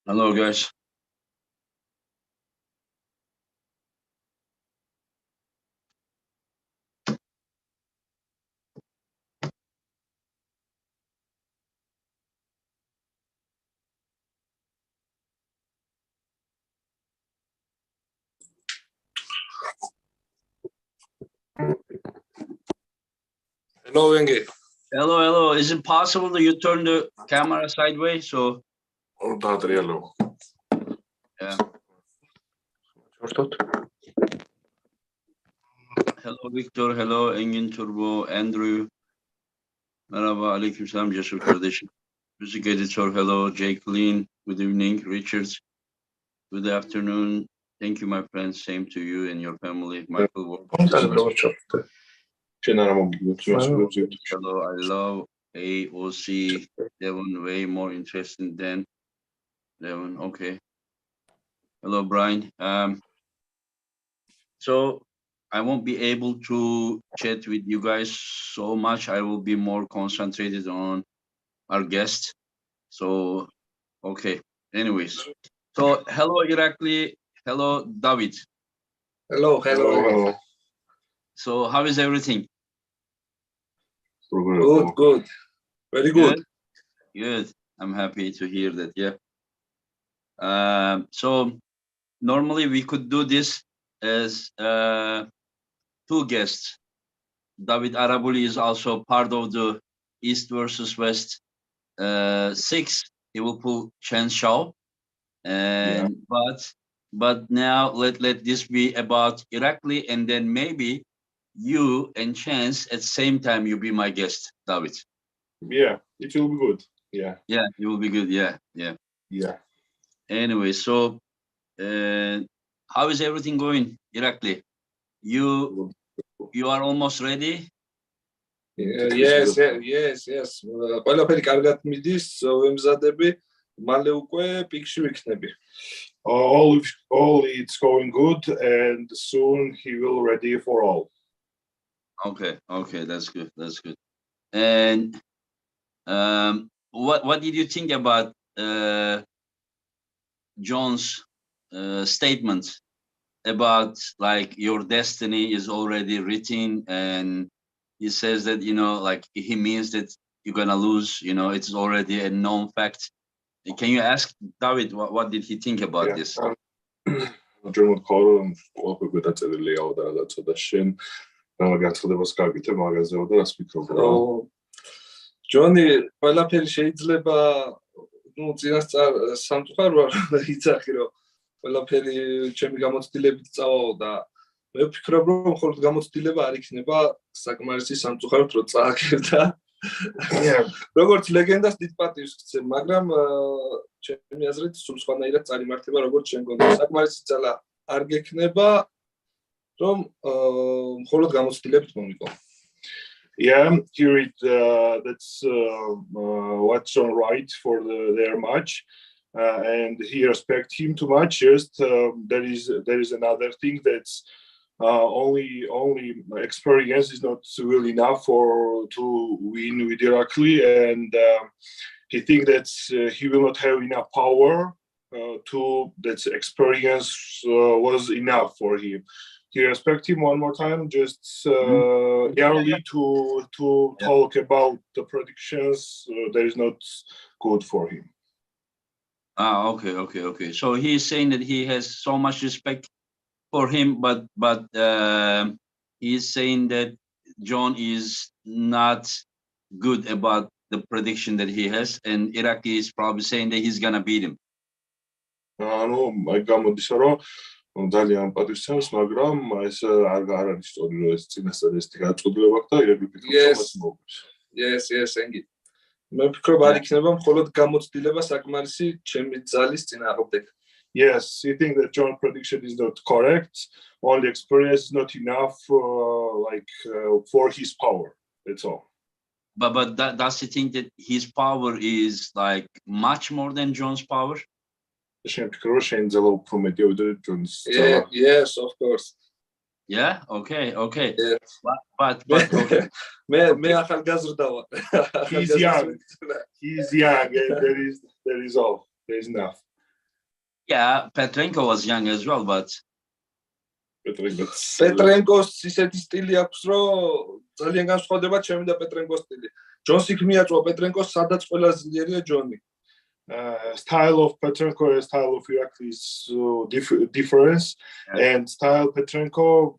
Hello, guys. Hello, Wengi. Hello, hello. Is it possible that you turn the camera sideways? So, yeah. Hello, Victor. Hello, Engin Turbo, Andrew. Merhaba, aleykümselam, Cesur kardeşim. Music editor, hello, Jacqueline. Good evening, Richard. Good afternoon. Thank you, my friends. Same to you and your family. Michael. Hello, I love AOC. Devon, way more interesting than Devon. Okay. Hello, Brian. So I won't be able to chat with you guys so much. I will be more concentrated on our guest. So, okay. Anyways, so hello, Irakli. Hello, David. Hello. So how is everything? Good. Very good. Good. I'm happy to hear that. Yeah. So normally we could do this as two guests. David Arabuli is also part of the East versus West 6. He will pull Chen Shao, and but now let this be about Irakli, and then maybe you and Chance at the same time you be my guest, David. Yeah, it will be good. Yeah. Yeah, it will be good. Yeah. Anyway, so how is everything going, Irakli? You are almost ready? Yes. ყველაფერი კარგად მიდის, ვემზადები, მალე უკვე პიკში ვიქნები. All it's going good, and soon he will ready for all. Okay, that's good. And what did you think about John's statement about like your destiny is already written, and he says that like he means that you're gonna lose. It's already a known fact. Can you ask David what did he think about this? German column, ყველაფერი დაწერილია და რაღაცა შენ განცხადებას გაკეთე მაგაზეო და რას ფიქრობ რა? ჯონი, ყველაფერი შეიძლება, წინასწარ სამწუხაროა იცახი, რომ ყველაფერი ჩემი გამოცდილებით წავაო და მე ვფიქრობ, რომ მხოლოდ გამოცდილება არ იქნება საკმარისი სამწუხაროდ რომ წააგებ და როგორც ლეგენდას დიდ პატივს ვქცევ, მაგრამ ჩემი აზრით სულ სხვანაირად წარიმართება, როგორც შენ გონდა. საკმარისი ძალა არ გექნება, რომ მხოლოდ გამოცდილებით მომიყო. Yeah, here that's what's on right for their match, and he respect him too much. Just there is another thing that's only experience is not really enough to win with Irakli, and he think that he will not have enough power that experience was enough for him. He respect him one more time, just early to talk about the predictions. That is not good for him. Okay. So he's saying that he has so much respect for him, but he's saying that John is not good about the prediction that he has, and Iraqi is probably saying that he's gonna beat him. ძალიან პატივისცემს, მაგრამ ეს არ არის სწორი, რომ ეს წინასწარ ეს გაწყვეტილება აქვს და ირები ფიქრობს, რომ მოგვიყვებს. Yes, Engi. მე ვფიქრობ, არ იქნება მხოლოდ გამოცდილება საკმარისი ჩემი ძალის წინააღმდეგ. Yes, you think that John's prediction is not correct. Only experience is not enough, for his power. That's all. But does he think that his power is like much more than John's power? Yes, of course. Yeah. Okay. Yes. But okay. He's young. And there is all. There is enough. Yeah, Petrenko was young as well, but პეტრენკოს ისეთი სტილი აქვს, რომ ძალიან განსხვავდება ჩემი და პეტრენკოს სტილი. ჯონს იქ მიაწვა პეტრენკოს, სადაც ყველაზე ძლიერია ჯონი. Style of Petrenko and style of Irakli is difference, and style Petrenko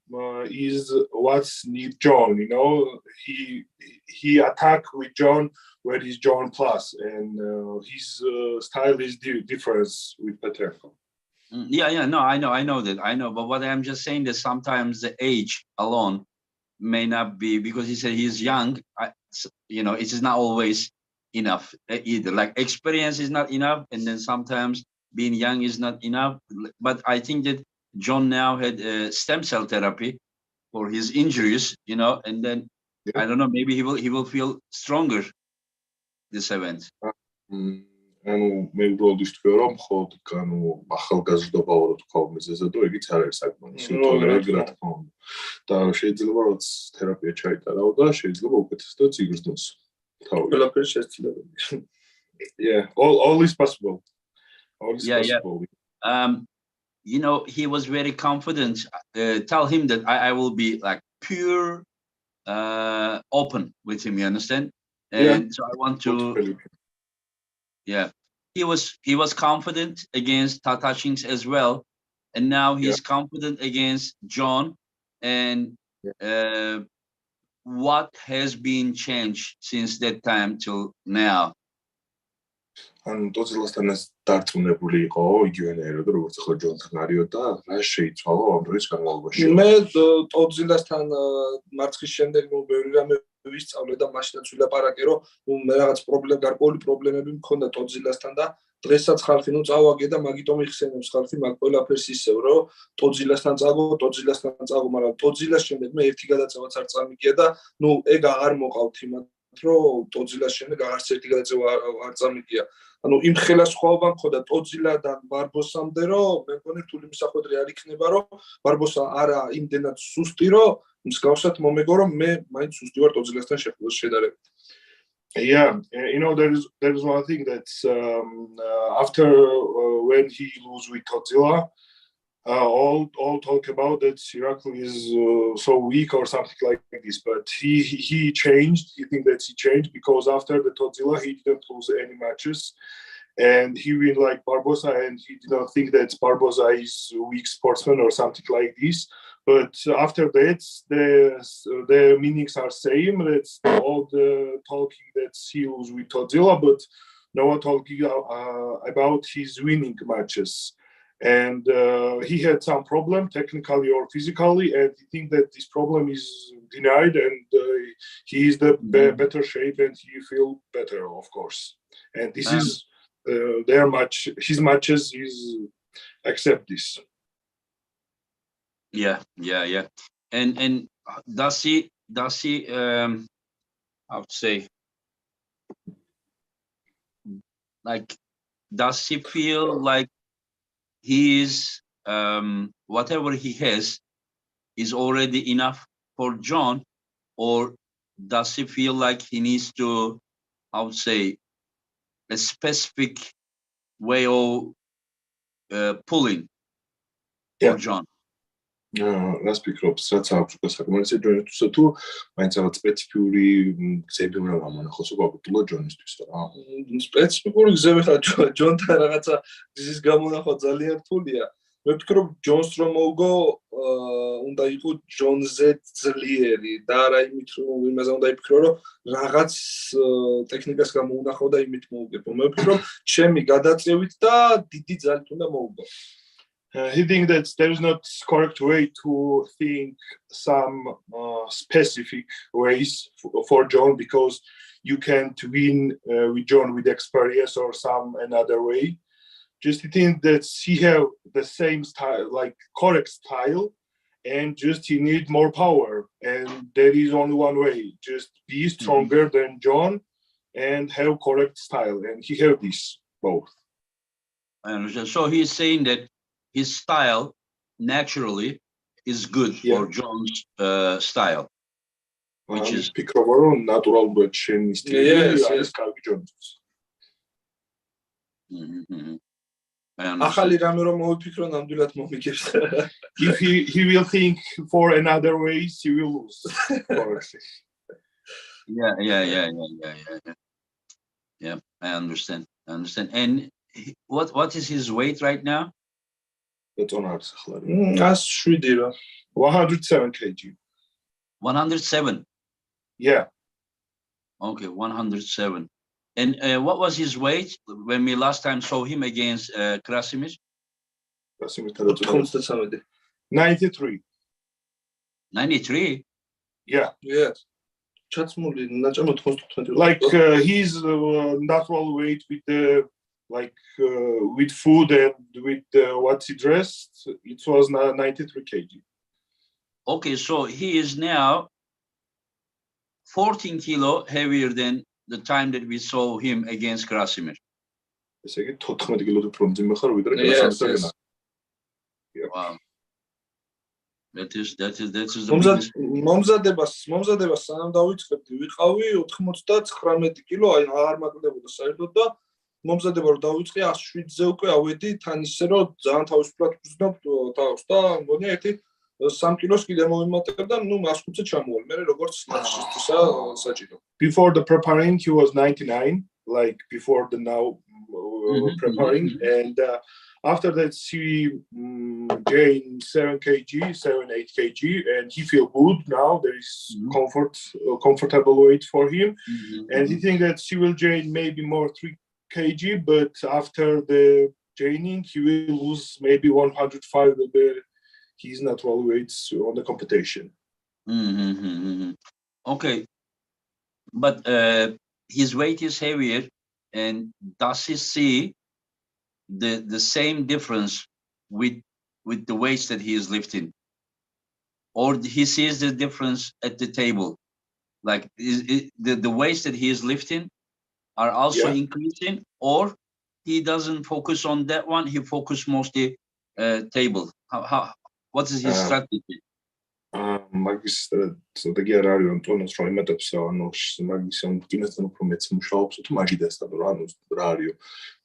is what's need John. You know, he attack with John where he's John plus, and his style is difference with Petrenko. Yeah, no, I know that, but what I'm just saying that sometimes the age alone may not be, because he said he's young. It is not always enough either. Like experience is not enough, and then sometimes being young is not enough. But I think that John now had stem cell therapy for his injuries, and then I don't know, maybe he will feel stronger this event. ანუ მე უბრალოდ ვიტყვი რომ მხოლოდ ახალგაზრდობა ვარ თქვა მიზეზად და ეგიც არ არის საკმარისი რა თქმა უნდა და შეიძლება რომ თერაპია ჩაიტარავ და შეიძლება უკეთესად იგრძნოს თავი ყველაფერი შესაძლებელია yeah all is possible possible. He was very confident. Tell him that I will be like pure open with him, you understand? And so I want to he was confident against Tatashins as well, and now he's confident against John. And what has been changed since that time till now? ანუ ტოძილასთან დარწმუნებული იყო იგივენაირად როგორც ახლა ჯონთან არისო და რა შეიცვალა ამ დროის განმავლობაში მე ტოძილასთან მარცხის შემდეგ ბევრი რამე ვისწავლე და მაშინაც ვილაპარაკე რომ მე რაღაც გარკვეული პრობლემები მქონდა ტოძილასთან და დღესაც ხალხი წავაგე და მაგიტომ იხსენებს ხალხი მაგ ყველაფერს ისევ რომ ტოძილასთან წავო მაგრამ ტოძილას შემდეგ მე ერთი გადაწევაც არ წამიგია და ეგ აღარ მოყავთ იმათ რომ ტოძილას შემდეგ აღარც ერთი გადაწევა არ წამიგია ანუ იმ ხელა სხვაობა მქონდა ტოძილადან ბარბოსამდე რომ მე მგონი რთული მისახვედრი არ იქნება რომ ბარბოსა არა იმდენად სუსტი რომ მსგავსად მომეგო რომ მე მაინც სუსტი ვარ ტოძილასთან შედარებით Yeah, there is one thing that's after when he lose with Godzilla, all talk about that Irakli is so weak or something like this, but he changed. He think that he changed because after the Godzilla he didn't lose any matches, and he win like Barbosa, and he did not think that Barbosa is a weak sportsman or something like this. But after that, the meanings are same. That's all the talking that he was with Godzilla, but no one talking about his winning matches. And he had some problem, technically or physically, and he think that this problem is denied, and he is the better shape, and he feel better, of course. And this is their match. His matches is accept this. Yeah. And does he I would say like does he feel like he's whatever he has is already enough for John, or does he feel like he needs to, I would say, a specific way of pulling for John? რას ფიქრობს, რაც აქვს საკმარისი ჯონისთვის თუ მაინც რაღაც სპეციფიური გზები უნდა გამონახოს უბრალოდ ჯონისთვის რა. სპეციფიკური გზები ხა ჯონთან რაღაცა გზის გამონახვა ძალიან რთულია. მე ვფიქრობ ჯონს რომ მოვგო უნდა იყოს ჯონზე ძლიერი და არა იმით რომ იმაზე უნდა იფიქრო რომ რაღაც ტექნიკას გამოუნახო და იმით მოვგებო. მე ვფიქრობ ჩემი გადაწევით და დიდი ძალით უნდა მოვგო. He thinks that there is not correct way to think some specific ways for John because you can't win with John with experience or some another way. Just he think that he have the same style, like correct style, and just he need more power. And there is only one way: just be stronger than John and have correct style. And he have this both. I understand. So he's saying that his style naturally is good for John's style, which is natural. I I understand. ახალი რამე რომ მოვიფიქრო ნამდვილად მომიგებს. If he will think for another ways, he will lose. Yeah, I understand. And what is his weight right now? That's on ours. 107 რა. 107 kg. 107. Yeah. Okay, 107. And what was his weight when we last time saw him against Krasimir? 93. 93? Yeah. Yes. ჩაცმული ნაჭამო 95. Like he's natural weight with with food and with what he dressed. It was 93 kg. Okay, so he is now 14 kilo heavier than the time that we saw him against Krasimir. ესე იგი 14 კილო უფრო მძიმე ხარ ვიდრე Yes. Wow. That is the მომზადებას სანამ დავიწყებდი ვიყავი 99 კილო, აი აღარ მაკლდებოდა საერთოდ და მომზადება რომ დავიწყე 107-ზე უკვე ავედი თან ისე რომ ძალიან თავისუფლად ვზნობ თავს და მგონია ერთი 3 კილოს კიდე მომიმატებ და ნუ 105-ზე ჩამოვალ. მე როგორც ნაცისტისა საჭირო. Before the preparing, he was 99, like before the now preparing, and after that he gained 7 kg, 8 kg, and he feel good now. There is comfortable weight for him, and he think that he will gain maybe more 3 kg, but after the training he will lose maybe 105 his natural weights on the competition. Okay, but his weight is heavier, and does he see the same difference with the weights that he is lifting, or he sees the difference at the table? Like the weights that he is lifting are also increasing, or he doesn't focus on that one, he focus mostly table? What is his strategy? მაგის სტრატეგია რა არის ანტონოს რომ იმედებს ანუ მაგის კინოსთან უფრო მეც მუშაობს თუ მაგიდასთან რა ანუ რა არის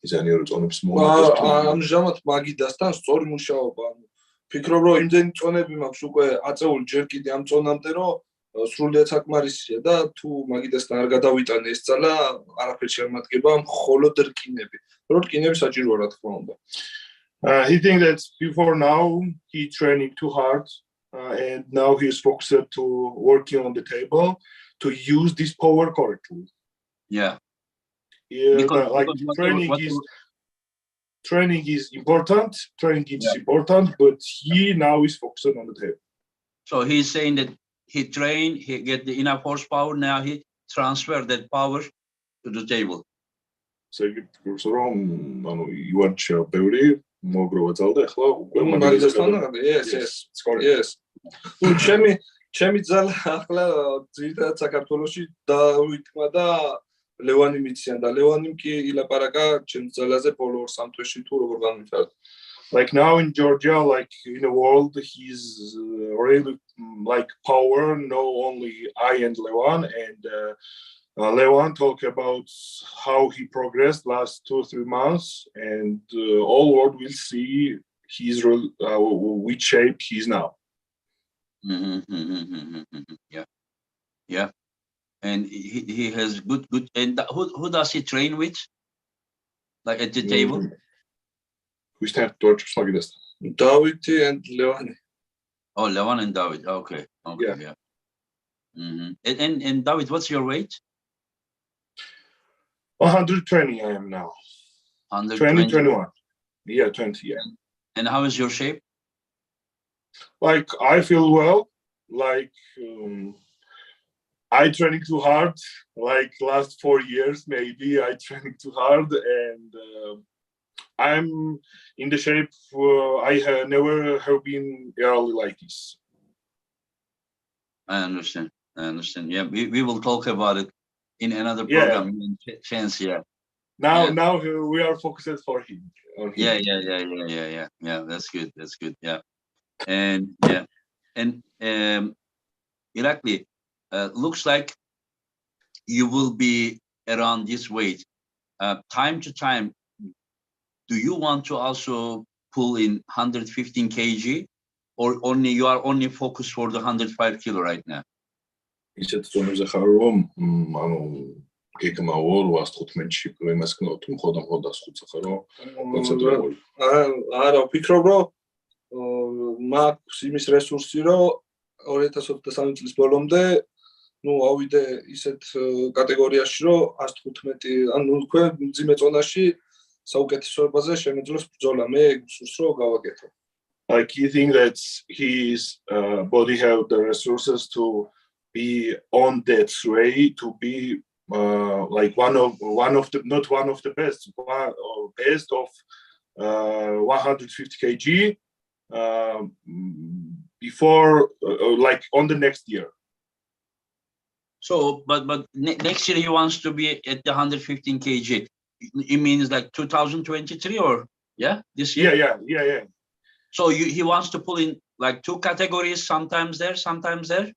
მიზანიერი წონებს მომავალს ამჟამად მაგიდასთან სწორი მუშაობა ანუ ფიქრობ რომ იმდენი წონები მაქვს უკვე აწეული ჯერ კიდე ამ წონამდე რომ სრულიად საკმარისია და თუ მაგიდასთან არ გადავიტანე ეს ძალა არაფერი შემადგება მხოლოდ რკინები რომ რკინები საჭიროა რა თქმა უნდა. He think that before now he training too hard. And now he is focused to working on the table to use this power correctly. Yeah. Like training is important. Training is important, but he now is focused on the table. So he's saying that he trained, he get the enough horsepower. Now he transfer that power to the table. So you want to be მოგროვა ძალდა ახლა უკვე მაგიდასთან yes ნუ ჩემი ძალა ახლა ძირითადად საქართველოში დავიტმა და ლევანი მიციან და ლევანიმ კი ილაპარაკა ჩემ ძალაზე ბოლო 2-3 თვეში თუ როგორ განვითარდა. Like now in Georgia, like in the world, he's really like power. No, only I and Levan, and Levan talk about how he progressed last 2-3 months, and all world will see his which shape he's now. Yeah, and he has good. And who does he train with? Like at the table? We start George Slagidest. David and Levan. Oh, Levan and David. Okay. Yeah. And David, what's your weight? 120 I am now. 120? 21. Yeah, 20, yeah. And how is your shape? Like, I feel well. Like, I training too hard. Like, last 4 years, maybe, I training too hard. And I'm in the shape I have never have been early like this. I understand. Yeah, we will talk about it in another program. Chance, yeah. Now we are focused for him. Yeah. That's good. Yeah, and Irakli, looks like you will be around this weight. Time to time, do you want to also pull in 115 kg, or only you are only focused for the 105 kilo right now? ისეთ ზონებზე ხარ რომ ანუ გეგმაო 115-ში იმას კნო თუ მხოლოდ 5-5 ხარ რომ კონცენტრირებული. არა, ვფიქრობ რომ მაქვს იმის რესურსი რომ 2023 წლის ბოლომდე ну ავიდე ისეთ კატეგორიაში რომ 115 ანუ უკვე მძიმე ზონაში საუკეთესოებაზე შემეძლოს ბრძოლა. მე გსურს რომ გავაკეთო. Like you think that his body have the resources to be on that way, to be like one of the, not one of the best, best of 150 kg before like on the next year. So, but next year he wants to be at the 115 kg. It means like 2023 or this year? Yeah. So he wants to pull in like 2 categories, sometimes there, sometimes there.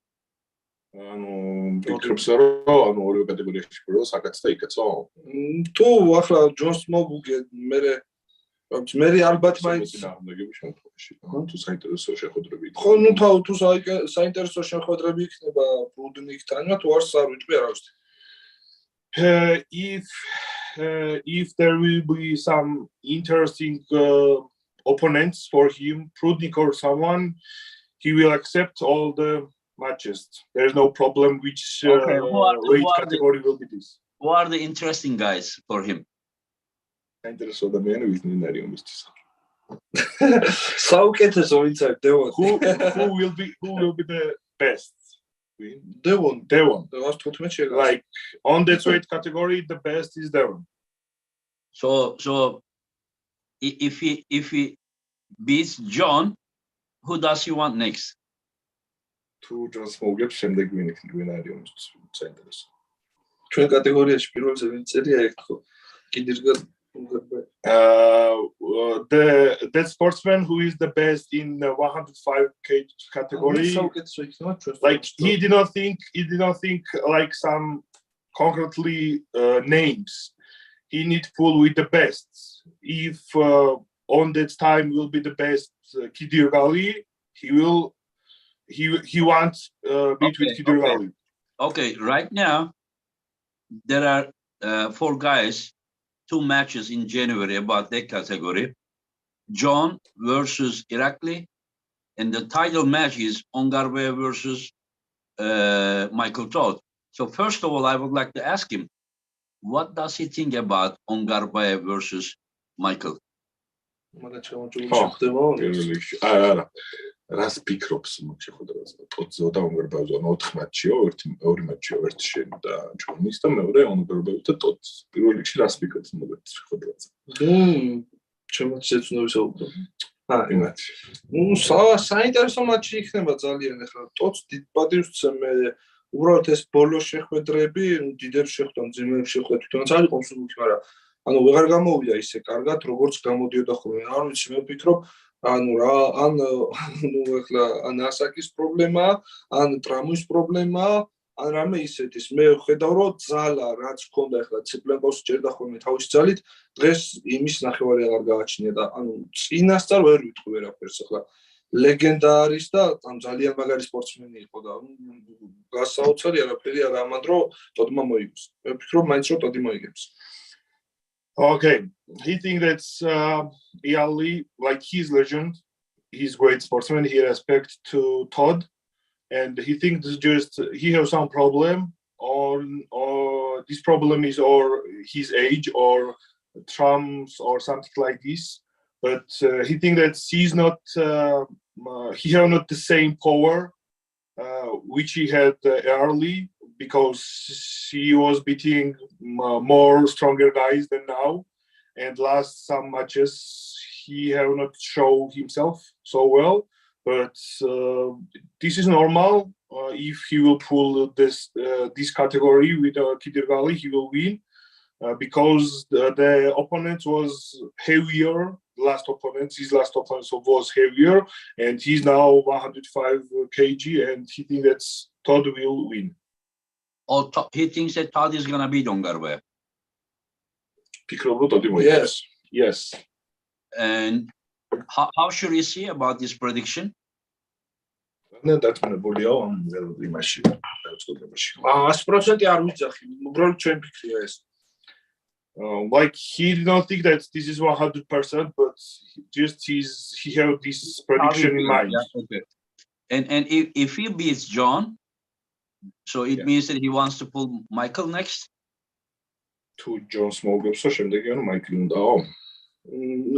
ვფიქრობს რომ ანუ ორივე კატეგორიაში პრო საკაც და იქაცო. თუ ახლა ჯონს მოგუგე მე ალბათ მაინც ნაგები შემთხვევაში. თუ საინტერესო შეხვედრები. ხო, ნუ თუ საინტერესო შეხვედრები იქნება ბრუდნიკთან, თუ არც არ ვიტყვი არავის. If there will be some interesting opponents for him, Prudnik or someone, he will accept all the matches. There's no problem which weight category will be this. Who are the interesting guys for him? საინტერესო ადამიანები ვინ არის ომისთვის. საუკეთესო ვინც არის Devon. Who will be the best? Devon. 115 like on that weight category the best is Devon. So if he beats John, who does he want next? თუ ჯონს მოგებს შემდეგ ვინ არის ომისთვის საინტერესო. ჩვენ კატეგორიაში პირველზე ვინ წერია ერთხო. კიდირგა the sportsman who is the best in the 105 kg category, like he did not think like some concretely names. He need to pull with the best. If on that time will be the best Kidirgali, he wants beat with Kidirgali. Okay, right now there are 4 guys, 2 matches in January about that category. John versus Irakli, and the title match is Ongarbe versus Michael Todd. So first of all, I would like to ask him, what does he think about Ongarbe versus Michael? რას ფიქრობს მოხდებას? თოძო და ონგარბაუზო 4 მატჩიო, 2 მატჩიო, 1 შენ და ჯონის და მეორე ონგარბაუზო და თოც. პირველ რიგში რას ფიქრობს მოხდებას? ჩემაც შეცნობის აუგო. იმათი. საინტერესო მატჩი იქნება ძალიან ახლა. თოც დიდ პატივს ვცემ მე. უბრალოდ ეს ბოლო შეხვედრები, დიდებს შეხვდა, მძიმეებს შეხვდა, თვითონაც არ იყო მსუბუქი, მაგრამ ანუ ვეღარ გამოვიდა ისე კარგად, როგორც გამოდიოდა ხოლმე. არ ვიცი, მე ვფიქრობ ანუ რა ან ნუ ახლა ან ასაკის პრობლემა, ან ტრამვის პრობლემა, ან რამე ისეთის. მე ხედავ რომ ძალა რაც ჰქონდა ახლა ციპლენკოს ჭერდა ხოლმე თავის ძალით, დღეს იმის ნახევარი აღარ გააჩნია და ანუ წინასწარ ვერ ვიტყვი ვერაფერს ახლა. ლეგენდა არის და ამ ძალიან მაგარი სპორტსმენი იყო და გასაოცარი არაფერი არ ამან რომ ტოდმა მოიგოს. მე ვფიქრობ მაინც რომ ტოდი მოიგებს. Okay, he thinks that's Ali, like he's legend, he's great sportsman. He respect to Todd, and he thinks just he has some problem, or this problem is or his age or trumps or something like this. But he thinks that he's not, he have not the same power which he had early, because he was beating more stronger guys than now, and last some matches he have not shown himself so well. But this is normal. If he will pull this category with Kidirgali, he will win because the opponent was heavier. His last opponent was heavier, and he's now 105 kg, and he thinks that Todd will win. Or he thinks that Todd is gonna beat Ongarbe. Yes. And how should you see about this prediction? No, that's going to be the machine. That's going to be 100% არ ვიძახი, უბრალოდ ჩვენ ფიქრია ეს. Like he did not think that this is 100%, but he had this prediction in mind. Yeah, okay. And if he beats John, so it means that he wants to pull Michael next. To John მოგებსო შემდეგი ანუ მაიკლი უნდაო.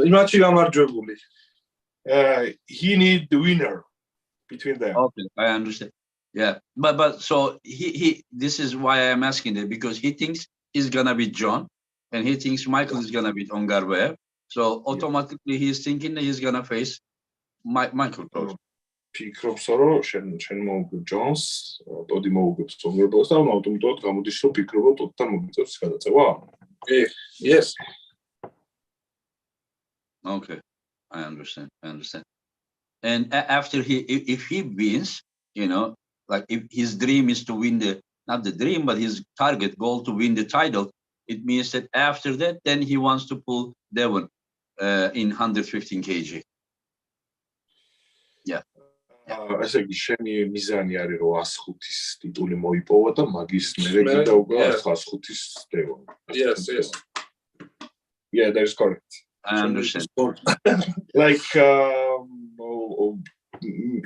იმათში გამარჯვებული. He need the winner between them. Okay, I understand. Yeah, but so he this is why I'm asking that, because he thinks he's gonna beat John, and he thinks Michael is gonna beat Ongarbev. So automatically he's thinking that he's gonna face Michael. ფიქრობს რომ შენ მოგებ ჯონს, ტოდი მოგებს ონგარბევს და ავტომატურად გამოდის რომ ფიქრობ რომ ტოდთან მოგიწევს გადაწევა? Yes. Okay, I understand. And after if he wins, like if his dream is to win not the dream, but his target goal to win the title, it means that after that, then he wants to pull Devon in 115 kg. Yeah. ასე იგი შენი მიზანი არის რომ 105-ის ტიტული მოიპოვა და მაგის მერე კიდე უკვე 105-ის დევონ. Yes. Yeah, that is correct. I understand. Like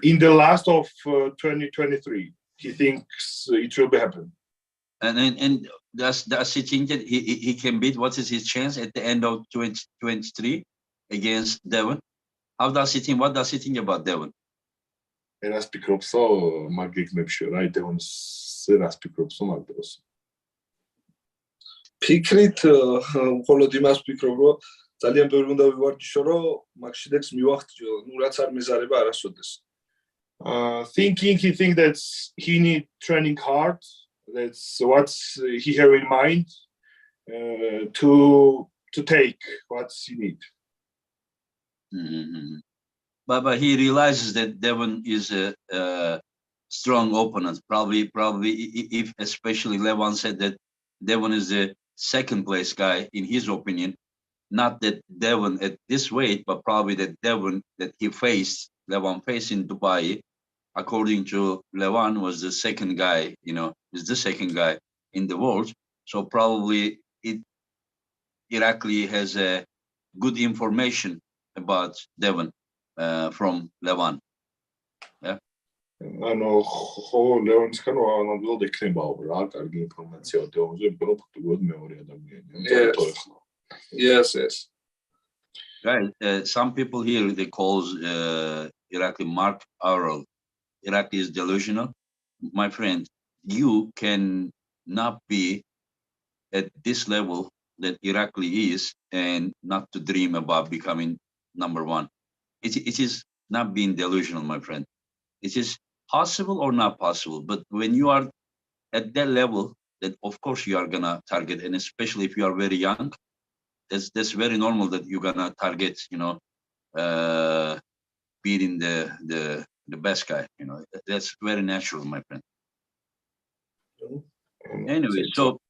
in the last of 2023, he thinks it will be happen. And does he think that he can beat? What is his chance at the end of 2023 against Devon? How does he think? What does he think about Devon? Erას ფიქრობსო მაგ გეგმებში რა დევონს რას ფიქრობსო მაგ დროს? ფიქრით მხოლოდ იმას ფიქრობ რომ ძალიან ბევრი უნდა ვივარჯიშო რომ მაგ შედეგს მივახციო, რაც არ მეზარება არასოდეს. Thinking he think that he need training hard. That's what he have in mind to take what he need. Mm-hmm. But he realizes that Devon is a strong opponent. Probably, if especially Levan said that Devon is the second place guy in his opinion. Not that Devon at this weight, but probably that Devon that Levan faced in Dubai, according to Levan, was the second guy. Is the second guy in the world. So probably Irakli has a good information about Devon. From Levan. Yeah. ანუ ხო ლევანისგან ნამდვილად ექნება რა კარგი ინფორმაცია დევონზე, მაგრამ ფაქტობრივად მეორე ადამიანია. Yes. Right. Some people here they calls Irakli Mark Aurel. Irakli is delusional. My friend, you can not be at this level that Irakli is and not to dream about becoming number one. It is not being delusional, my friend. It is possible or not possible. But when you are at that level, then of course you are gonna target, and especially if you are very young, that's very normal that you're gonna target, beating the best guy. That's very natural, my friend. Anyway, so.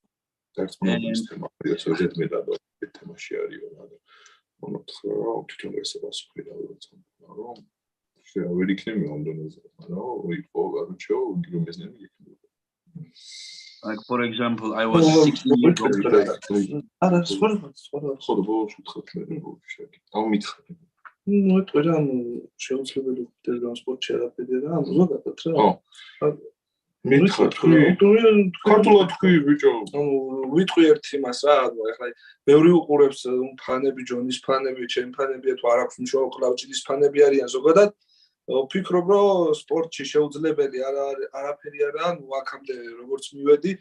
ვერ იქნება ლონდონზე, მაგრამ იყო გარჩევა გიმეზნები იქნება. Like for example, I was 16 years old. არა, სხვა ხო ბოლოს ვთქვათ მე შეკი. ამითხრა. ნუ ეტყოდა შეუძლებელი ტრანსპორტი არაფერი რა, ზოგადად რა. მითხრა ქართულად თქვი ბიჭო. ვიტყვი ერთ იმას რა, ახლა ბევრი უყურებს ფანები, ჯონის ფანები, ჩემ ფანებია თუ არ აქვს მნიშვნელობა, კლავჭიდის ფანები არიან ზოგადად. ვფიქრობ რომ სპორტში შეუძლებელი არაფერი არა, აქამდე როგორც მივედი,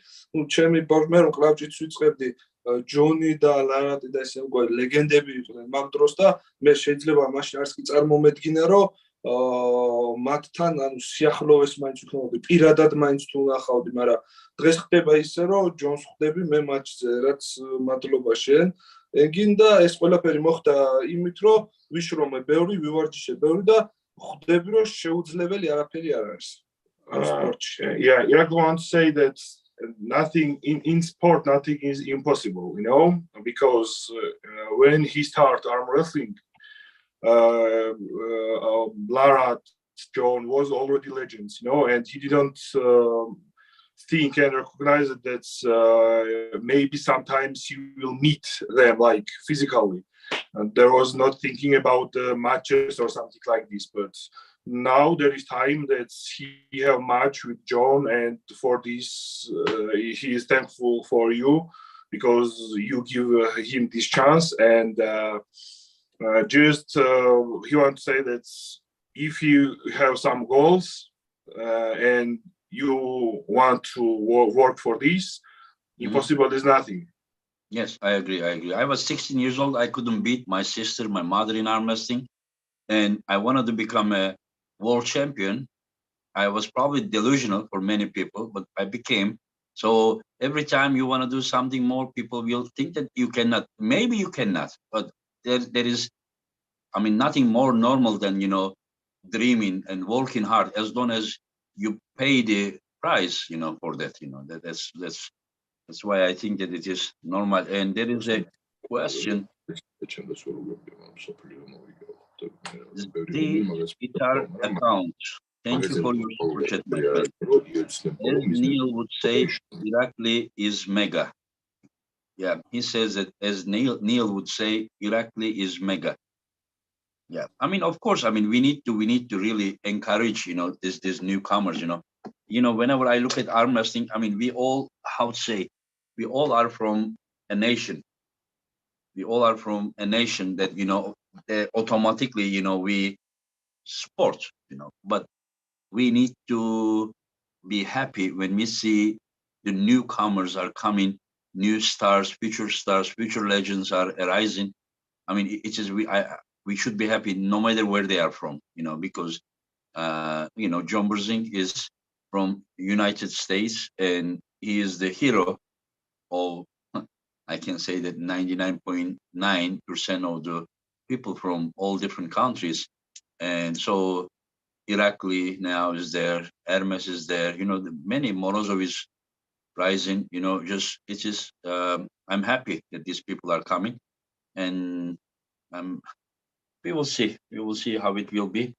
ჩემი მე რომ კლავჭიც ვიწყებდი, ჯონი და ლარატი და ესე უკვე ლეგენდები იყვნენ მაგ დროს და მე შეიძლება მაშინ არც კი წარმომედგინა რომ მათთან სიახლოვეს მაინც ვქნოდი, პირადად მაინც თუ ნახავდი, მაგრამ დღეს ხდება ისე რომ ჯონს ხვდები მე მატჩზე, რაც მადლობა შენ. გინდა ეს ყველაფერი მოხდა იმით რომ ვიშრომე ბევრი, ვივარჯიშე ბევრი და ხვდები რომ შეუძლებელი არაფერი არ არის სპორტში. Yeah, I want to say that nothing in sport, nothing is impossible, because when he started arm wrestling, Lara John was already legends, and he didn't think and recognize that maybe sometimes you will meet them like physically. And there was not thinking about matches or something like this, but now there is time that he have match with John, and for this he is thankful for you because you give him this chance. And just he want to say that if you have some goals and you want to work for this, impossible is nothing. Yes, I agree. I was 16 years old. I couldn't beat my sister, my mother in arm wrestling, and I wanted to become a world champion. I was probably delusional for many people, but I became. So every time you want to do something more, people will think that you cannot. Maybe you cannot, but there is, I mean, nothing more normal than, dreaming and working hard, as long as you pay the price, for that, that's why I think that it is normal. And there is a question. The guitar account. Thank you for your super chat, my friend. As Neil would say, Irakli is mega. Yeah, he says that as Neil would say, Irakli is mega. Yeah, I mean, of course, I mean, we need to really encourage, these newcomers, whenever I look at arm wrestling, I mean, we all, how to say, we all are from a nation. We all are from a nation that, automatically, we support, but we need to be happy when we see the newcomers are coming, new stars, future legends are arising. I mean, it is, we should be happy no matter where they are from, because, John Brzenk is from United States, and he is the hero of, I can say that 99.9% of the people from all different countries. And so Irakli now is there, Hermes is there, many, Morozov is rising, just, it is, I'm happy that these people are coming, and we will see how it will be.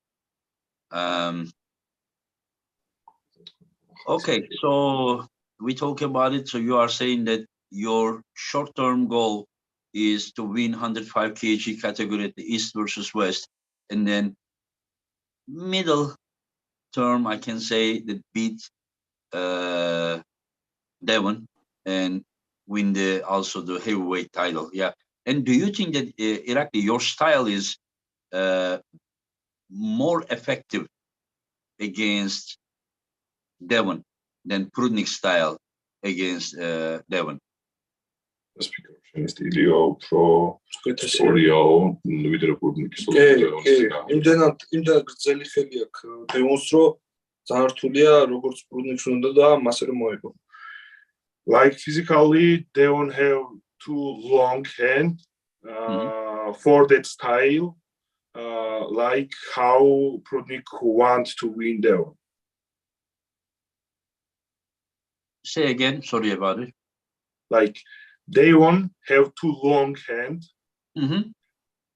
Okay, so we talk about it. So you are saying that your short-term goal is to win 105 kg category at the East versus West, and then middle term, I can say, that beat Devon and win also the heavyweight title. Yeah. And do you think that Irakli, your style is more effective against Devon than Prudnik's style against Devon? იმდენად გრძელი ხელი აქვს დევონს, რომ ძალიან რთულია როგორც პრუდნიკს უნდა და მასე რომ მოეგო. Like physically, Devon have too long hand for that style, like how Prudnik want to win Devon. Say again, sorry about it. Like Devon have too long hand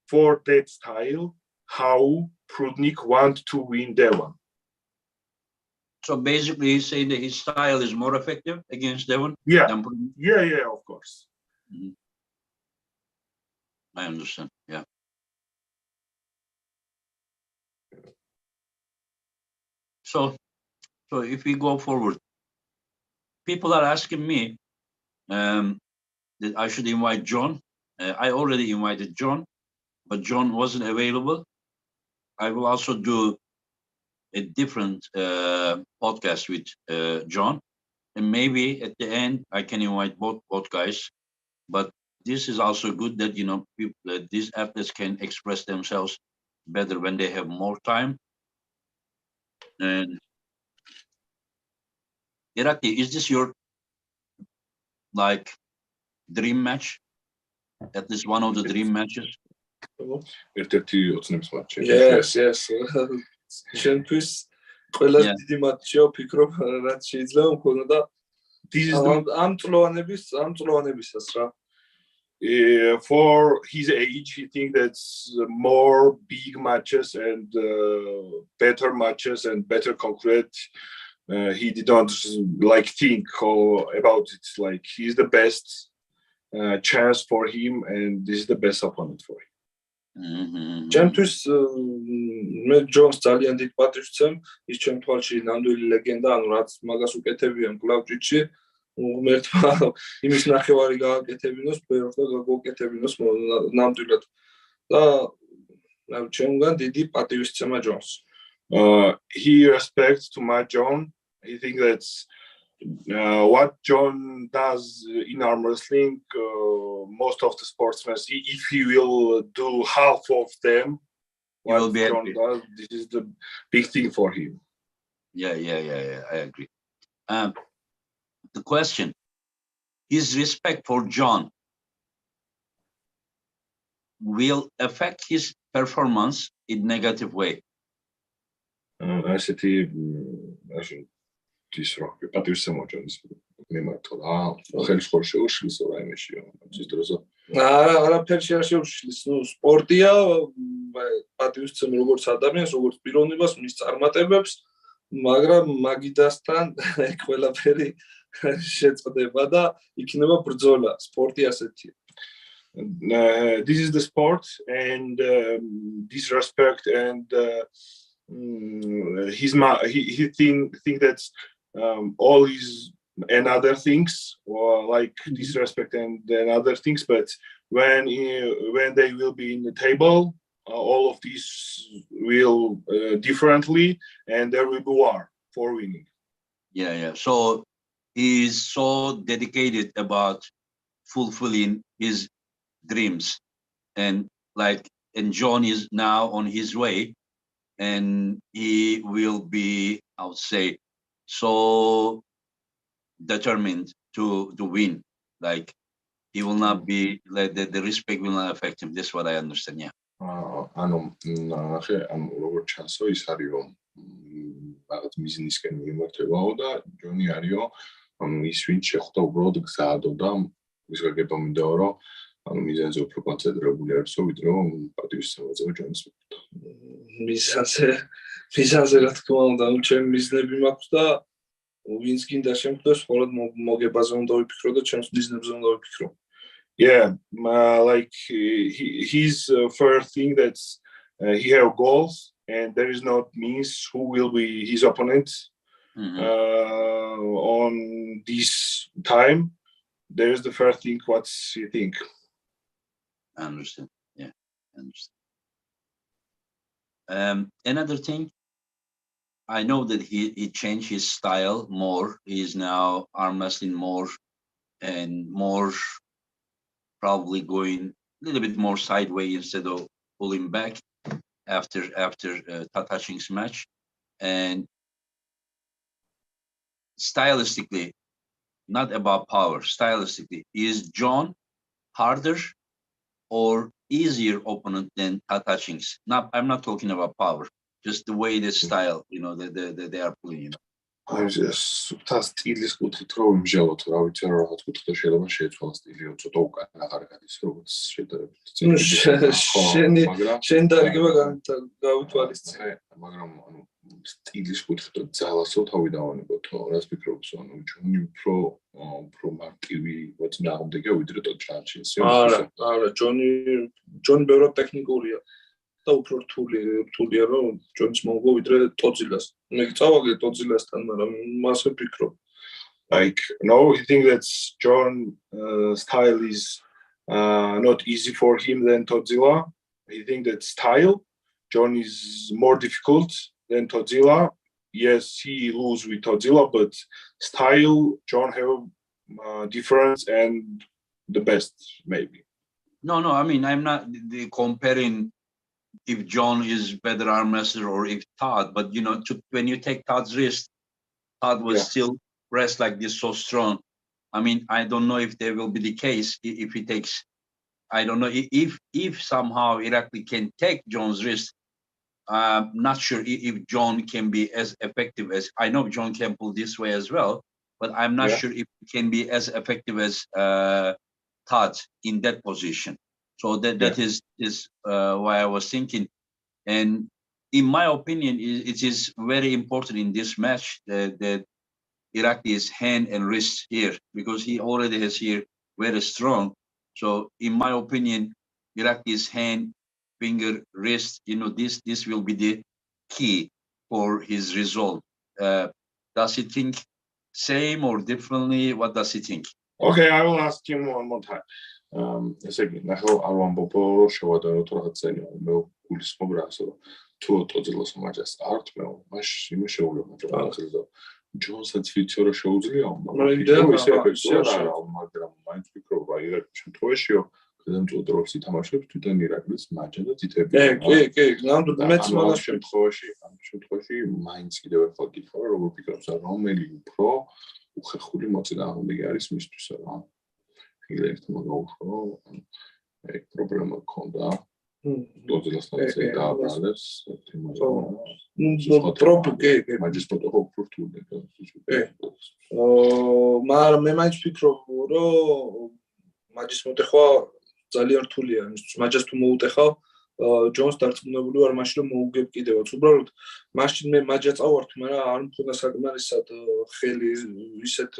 for that style, how Prudnik want to win Devon. So basically, he's saying that his style is more effective against Devon? Yeah, yeah, of course. I understand, yeah. So if we go forward, people are asking me that I should invite John. I already invited John, but John wasn't available. I will also do a different podcast with John, and maybe at the end I can invite both guys. But this is also good that people, these athletes can express themselves better when they have more time. And Irakli, is this your dream match? At least one of the dream matches? Yes. შენთვის ყველაზე დიდი მატჩია, ვფიქრობ, რაც შეიძლება მქონოდა ამ წლოვანებისას რა. for his age, he think that's more big matches and better matches and better concrete. He didn't like think about it. Like he's the best chance for him, and this is the best opponent for him. ჩემთვის მე ჯონს ძალიან დიდ პატივს ვცემ, ის ჩემ თვალში ნამდვილი ლეგენდა, ანუ რაც მაგას უკეთებიან კლავჭიდში, მე თქვა იმის ნახევარი გააკეთებინოს, ბევრს და გაუკეთებინოს ნამდვილად. და ჩემგან დიდი პატივისცემა ჯონს. He respects to my John. I think that's what John does in arm wrestling. Most of the sportsmen, if he will do half of them, what John does, this is the big thing for him. Yeah. I agree. The question: his respect for John will affect his performance in negative way. ასეთი ის რო პატივისცემა ჯონის მიმართო რა ხელს ხარ შეუშლის რაიმეშიო ის დროზე არაფერში არ შეუშლის. ნუ სპორტია, პატივისცემ როგორც ადამიანს, როგორც პიროვნებას, მის წარმატებებს, მაგრამ მაგიდასთან ყველაფერი შეწყდება და იქნება ბრძოლა. სპორტი ასეთია. This is the sport, and disrespect and he think that all is and other things, or like disrespect and other things, but when they will be in the table, all of these will differently, and there will be war for winning. Yeah. So he is so dedicated about fulfilling his dreams, and John is now on his way, and he will be, I would say, so determined to win. Like he will not be like the respect will not affect him. That's what I understand. Yeah. ანუ როგორც ჩანსო ის არისო რაღაც მიზნისკენ მიმართებაო და ჯონი არისო ის ვინც შეხვდა უბრალოდ გზადო და ის გაგება მინდაო რომ ანუ მიზანზე უფრო კონცენტრირებული არისო ვიდრე პატივისცემაზე ჯონის მიზანზე რა თქმა უნდა, ნუ ჩემი მიზნები მაქვს და ვინც გინდა შემდგოს, მხოლოდ მოგებაზე უნდა ვიფიქრო და ჩემს მიზნებზე უნდა ვიფიქრო. Yeah, like his first thing that's he have goals, and there is not means who will be his opponent on this time. There is the first thing what's he think. I understand. Yeah, I understand. Another thing, I know that he changed his style more. He is now arm wrestling more and more, probably going a little bit more sideways instead of pulling back after Tatashing's match. And stylistically, not about power, stylistically, is John harder or easier opponent than Tatashing's? I'm not talking about power, just the way the style, they are pulling. სუფთა სტილის კუთხით რო ვიმჟელოთ, რა ვიცი რა რაღაც კუთხით შეიძლება შეეცვალა სტილიო ცოტა უკან აღარ გადის როგორც შედარებით. შენ დარგება გაუთვალისწინე, მაგრამ ანუ სტილის კუთხით ძალასო თავი დავანებოთო, რას ფიქრობთ, ანუ ჯონი უფრო მარტივი მოწინააღმდეგე ვიდრე ტოჩანჩინსი. არა, ჯონი ბევრად ტექნიკურია. და უფრო რთულია რომ ჯონის მომგო ვიდრე ტოძილას. მე წავაგე ტოძილასთან, მაგრამ მასე ვფიქრობ. Like no, I think that John style is not easy for him than Todzilla. I think that style John is more difficult than Todzilla. Yes, he lose with Todzilla, but style John have difference and the best maybe. No, I mean I'm not comparing if John is better arm wrestler or if Todd, but when you take Todd's wrist, Todd will still rest like this so strong. I mean, I don't know if there will be the case if he takes. I don't know if somehow Irakli can take John's wrist. I'm not sure if John can be as effective as I know John can pull this way as well, but I'm not sure if he can be as effective as Todd in that position. So that is why I was thinking. And in my opinion, it is very important in this match that Iraqi's hand and wrist here, because he already has here very strong. So in my opinion, Iraqi's hand, finger, wrist, this will be the key for his result. Does he think same or differently? What does he think? Okay, I will ask him one more time. ესე იგი, ნახე არ ვამბობ შევადაროთ რაღაც წელი, მე გულისხმობ რას, რომ თუ ტოძილოს მაჯას არ თმეო, მაშინ იმის შეუძლია მაჯა და ჯონსაც ვიცი რომ შეუძლია, მაგრამ ისე ეფექტური არა, მაგრამ მაინც ვფიქრობ, აი რა შემთხვევაშიო გადამწყვეტ ითამაშებს თვითონ ირაკლის მაჯა და თითები. კი, ნამდვილად მეც მაგას შემთხვევაში მაინც კიდევ ერთხელ გითხრა, როგორ ფიქრობს, რომელი უფრო უხერხული მოწინააღმდეგე არის მისთვის რა. Hillertma გაუშვო, ეგ პრობლემა გქონდა. ტოძილასთან ისე დააბრალეს, მაჯის ფოტო ფურთული. მაგრამ მე მაინც ვფიქრობ, რომ მაჯის მოტეხვა ძალიან რთულია, იმისთვის მაჯას თუ მოუტეხავ, ჯონს დარწმუნებული ვარ მაშინ რომ მოუგებ კიდევაც. უბრალოდ მაშინ მე მაჯა წავართ, მაგრამ არ მქონდა საკმარისად ხელი ისეთ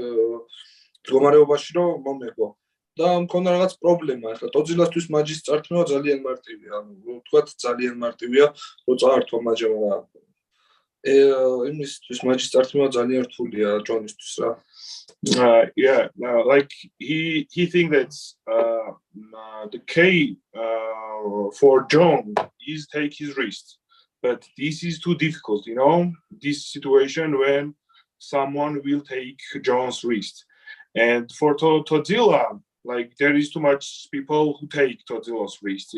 მდგომარეობაში რომ მომეგო. და მქონდა რაღაც პრობლემა. ახლა ტოძილასთვის მაჯის წართმევა ძალიან მარტივია. ანუ ვთქვათ ძალიან მარტივია, რომ წაართვა მაჯა, მაგრამ იმისთვის მაჯის წართმევა ძალიან რთულია ჯონისთვის რა. Yeah, like he think that the key for John is take his wrist, but this is too difficult, this situation when someone will take John's wrist. And for Todzilla, like there is too much people who take Todzilla's wrist,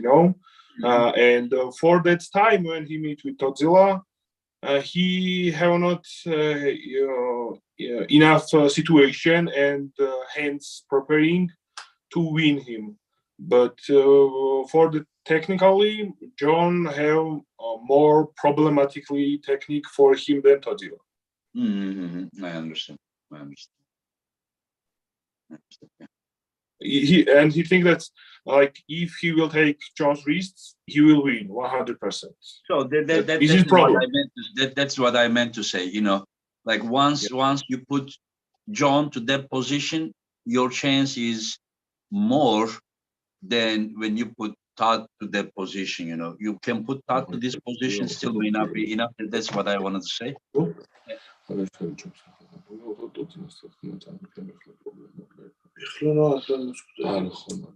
and for that time when he meet with Todzilla, he have not enough situation and hands preparing to win him. But for the technically, John have more problematically technique for him than Todzilla. I understand. He think that like if he will take John's wrists, he will win 100%. So that's what I meant to say. Like once you put John to that position, your chance is more than when you put Todd to that position. You can put Todd to this position, still may not be enough. That's what I wanted to say.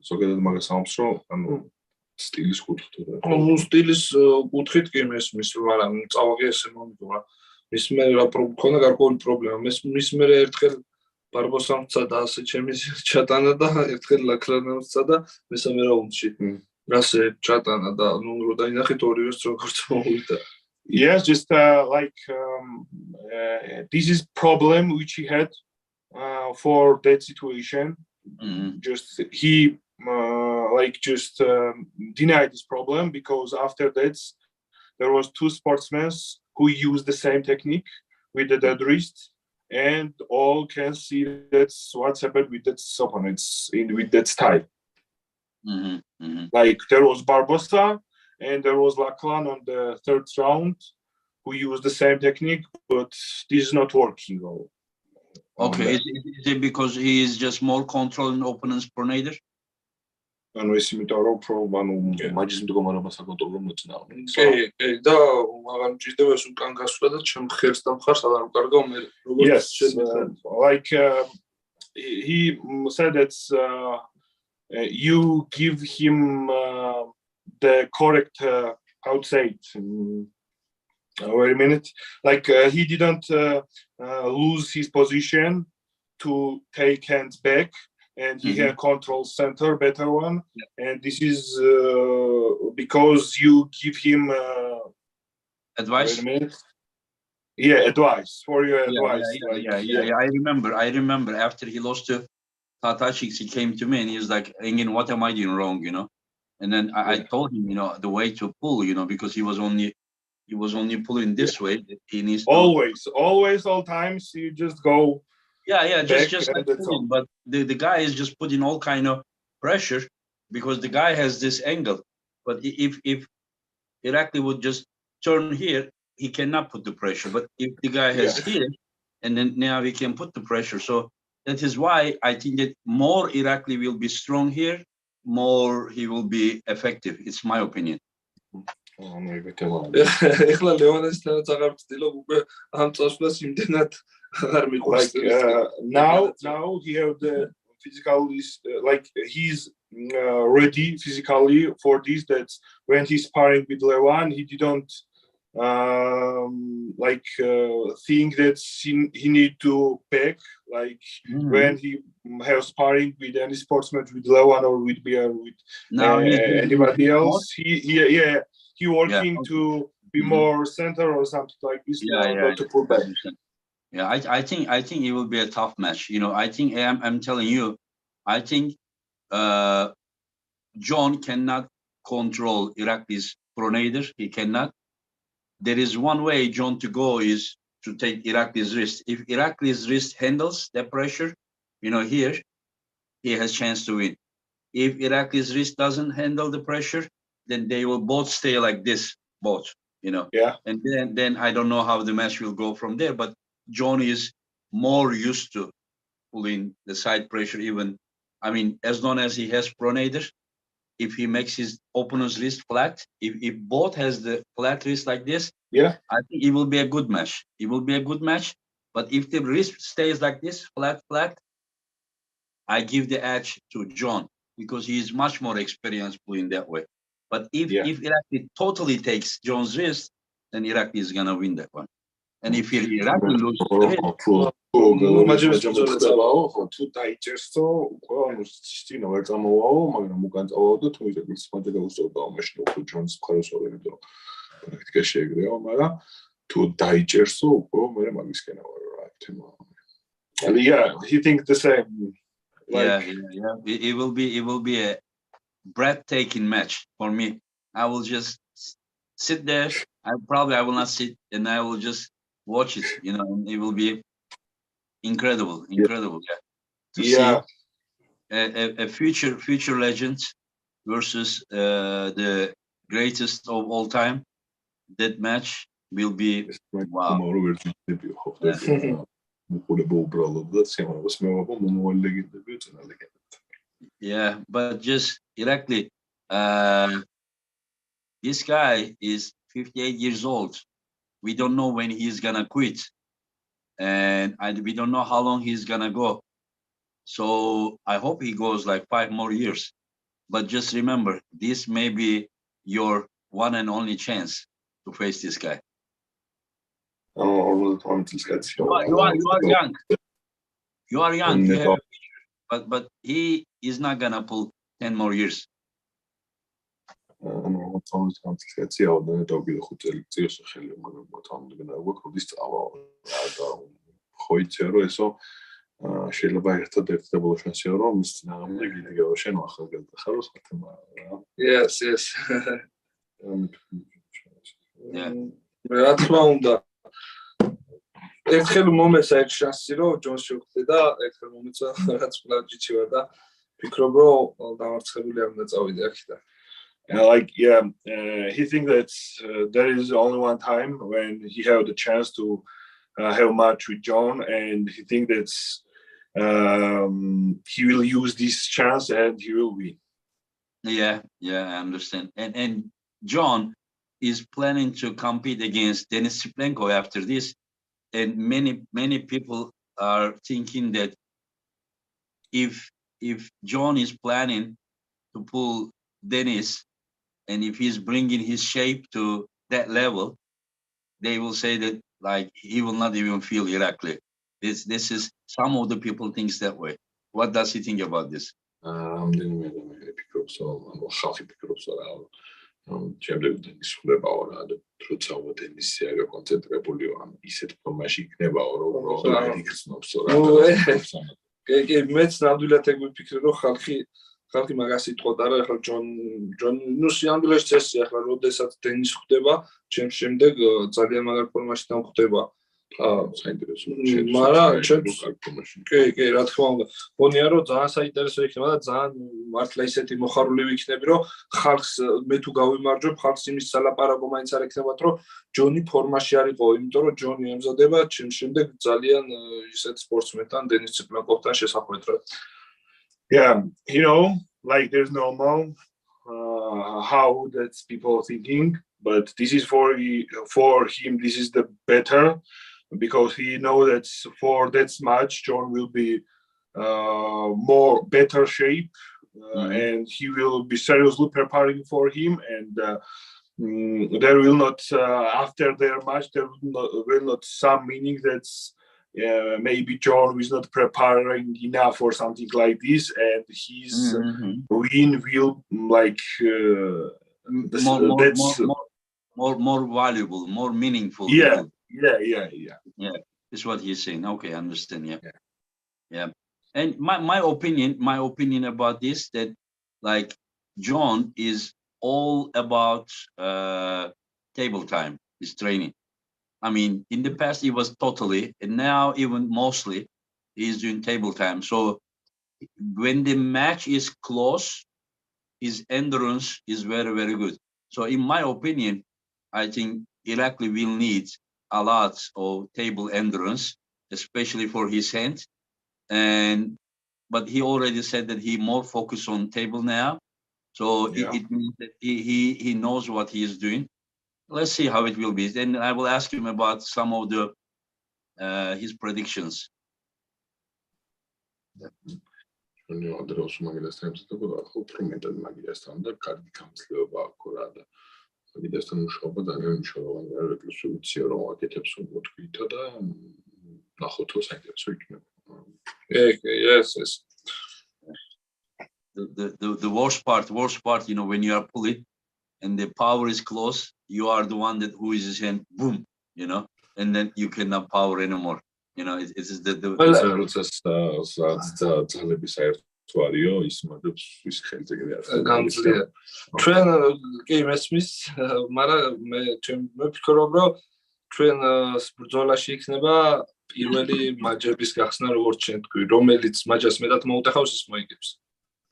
ზოგადად მაგას ამბობს რომ ანუ სტილის კუთხით სტილის კუთხით კი მესმის მაგრამ წავაგე ესე მომიგო მის მე რა მქონდა გარკვეული პრობლემა მის მე ერთხელ ბარბოსამცა და ასე ჩემი ჩატანა და ერთხელ ლაქრანავსა და მესამე რაუნდში ასე ჩატანა და ნუ რო დაინახეთ ორივეს როგორც მოვიდა. Yes, just like this is problem which he had for that situation. Just he denied this problem because after that there was two sportsmen who used the same technique with the dead wrist, and all can see that's what's happened with that opponents with that style. Like there was Barbosa and there was Lachlan on the third round who used the same technique, but this is not working. Okay, is it because he is just more controlling opponent's pronator? ანუ ეს იმიტომ რომ მაჯის მდგომარეობა საკონტროლო მოწინააღმ. კი, და მაგან ჭირდება ეს უკან გასვლა და ჩემ ხელს და მხარს არ უკარგავ მე როგორც შეიძლება. Like he said that you give him the correct how to say it. Wait a minute. Like he didn't lose his position to take hands back, and he had control center, better one. And this is because you give him advice. Wait a minute. Yeah, advice for your advice. Yeah. I remember after he lost to Tatachik, he came to me and he was like, "Engin, what am I doing wrong?" And then I told him, the way to pull, because he was only pulling this way. He needs to always, all times you just go. Yeah, just like pulling, but the guy is just putting all kind of pressure because the guy has this angle. But if Irakli would just turn here, he cannot put the pressure. But if the guy has here, and then now he can put the pressure. So that is why I think that more Irakli will be strong here, more he will be effective. It's my opinion. ეხლა ლევანესთან აღარ ვცდილობ უკვე ამ წასვლას იმდენად აღარ მიყვარს. Now he have the physical like he's ready physically for this. That's when he's sparring with Levan, he didn't think that he need to pack like when he have sparring with any sportsman with Levan or with anybody else. He working to be more center or something like this. Not to pull back. Yeah, I think it will be a tough match. You know, I think I'm telling you, I think John cannot control Irakli's pronator. He cannot. There is one way John to go is to take Irakli's wrist. If Irakli's wrist handles that pressure, you know, here he has chance to win. If Irakli's wrist doesn't handle the pressure, then they will both stay like this, both, you know. Yeah. And then I don't know how the match will go from there. But John is more used to pulling the side pressure. Even, I mean, as long as he has pronator, if he makes his opponent's wrist flat, if both has the flat wrist like this, I think it will be a good match. It will be a good match. But if the wrist stays like this, flat, I give the edge to John because he is much more experienced pulling that way. But if Irakli totally takes John's wrist, then Irakli is gonna win that one. And if Irakli loses the wrist, he thinks the same. It will be a breathtaking match for me. I will just sit there. I will not sit, and I will just watch it. You know, and it will be incredible. To see a future legend versus the greatest of all time. That match will be wow. Yeah, but just Irakli, this guy is 58 years old. We don't know when he's gonna quit, and we don't know how long he's gonna go. So I hope he goes like 5 more years. But just remember, this may be your one and only chance to face this guy. You are young. You are young. You have, but he is not gonna pull 10 more years. Yes. Yeah. რა თქმა უნდა ერთხელ მომეცა ეგ შანსი რომ ჯონს შევხვდე და ერთხელ მომეცა რაც კლავჯიჩი ვარ და ფიქრობ რომ დამარცხებული არ უნდა წავიდე აქედან. He thinks that there is only one time when he have the chance to have a match with John, and he thinks that he will use this chance and he will win. Yeah, I understand. And John is planning to compete against Denis Siplenko after this, and many people are thinking that if John is planning to pull Denis, and if he's bringing his shape to that level, they will say that like he will not even feel Irakli. This is some of the people thinks that way. What does he think about this? მეც ნამდვილად ეგ ვიფიქრე რომ ხალხი მაგას იტყოდა რომ ახლა ჯონ ნუ სიამდვილეში წესია ახლა როდესაც დენის ხვდება ჩემს შემდეგ ძალიან მაგარ ფორმაში დამხვდება საინტერესო მაგრამ კი რა თქმა უნდა გონია რომ ძალიან საინტერესო იქნება და ძალიან მართლა ისეთი მოხარული ვიქნები რომ ხალხს მე თუ გავიმარჯვებ ხალხს იმის სალაპარაკო მაინც არ ექნებათ რომ ჯონი ფორმაში არისო იმიტომ რომ ჯონი ემზადება ჩემ შემდეგ ძალიან ისეთ სპორტსმენთან დენის ციკლაკოვთან შესახვედრად Yeah, you know, like there's normal how that's people thinking, but this is for him. This is the better because he know that for that match John will be more better shape and he will be seriously preparing for him and there will not after their match there will not some meaning that's maybe John is not preparing enough or something like this, and his win will like more valuable, more meaningful. Yeah. That's what he's saying. Okay, I understand. Yeah. And my opinion about this that like John is all about table time, his training. I mean, in the past, he was totally, and now even mostly, he's doing table time. So when the match is close, his endurance is very, very good. So in my opinion, I think Irakli will need a lot of table endurance, especially for his hand. But he already said that he more focused on table now. So it means that he knows what he is doing. Let's see how it will be. Then I will ask him about some of the his predictions. Yes. The worst part, you know, when you are pulling and the power is close, you are the one that who is his hand, boom, you know, and then you cannot power anymore. You know, it is the ჩვენ კი მესმის, მაგრამ მე ვფიქრობ, რომ ჩვენ ბრძოლაში იქნება პირველი მაჯების გახსნა, როგორც ჩვენ თქვი, რომელიც მაჯას მეტად მოუტეხავს, ის მოიგებს.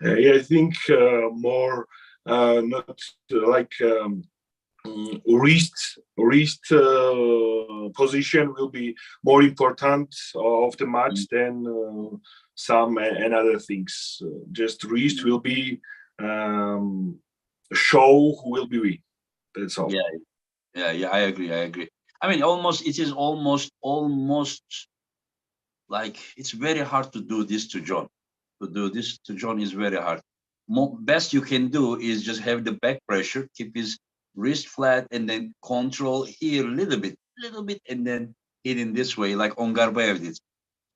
I think more not like wrist position will be more important of the match than some and other things. Just wrist will be show who will be win. That's all. Yeah. I agree. I mean, it is almost like it's very hard to do this to John. To do this to John is very hard. Best you can do is just have the back pressure, keep his wrist flat, and then control here a little bit, and then hit in this way, like Ongarbayev did.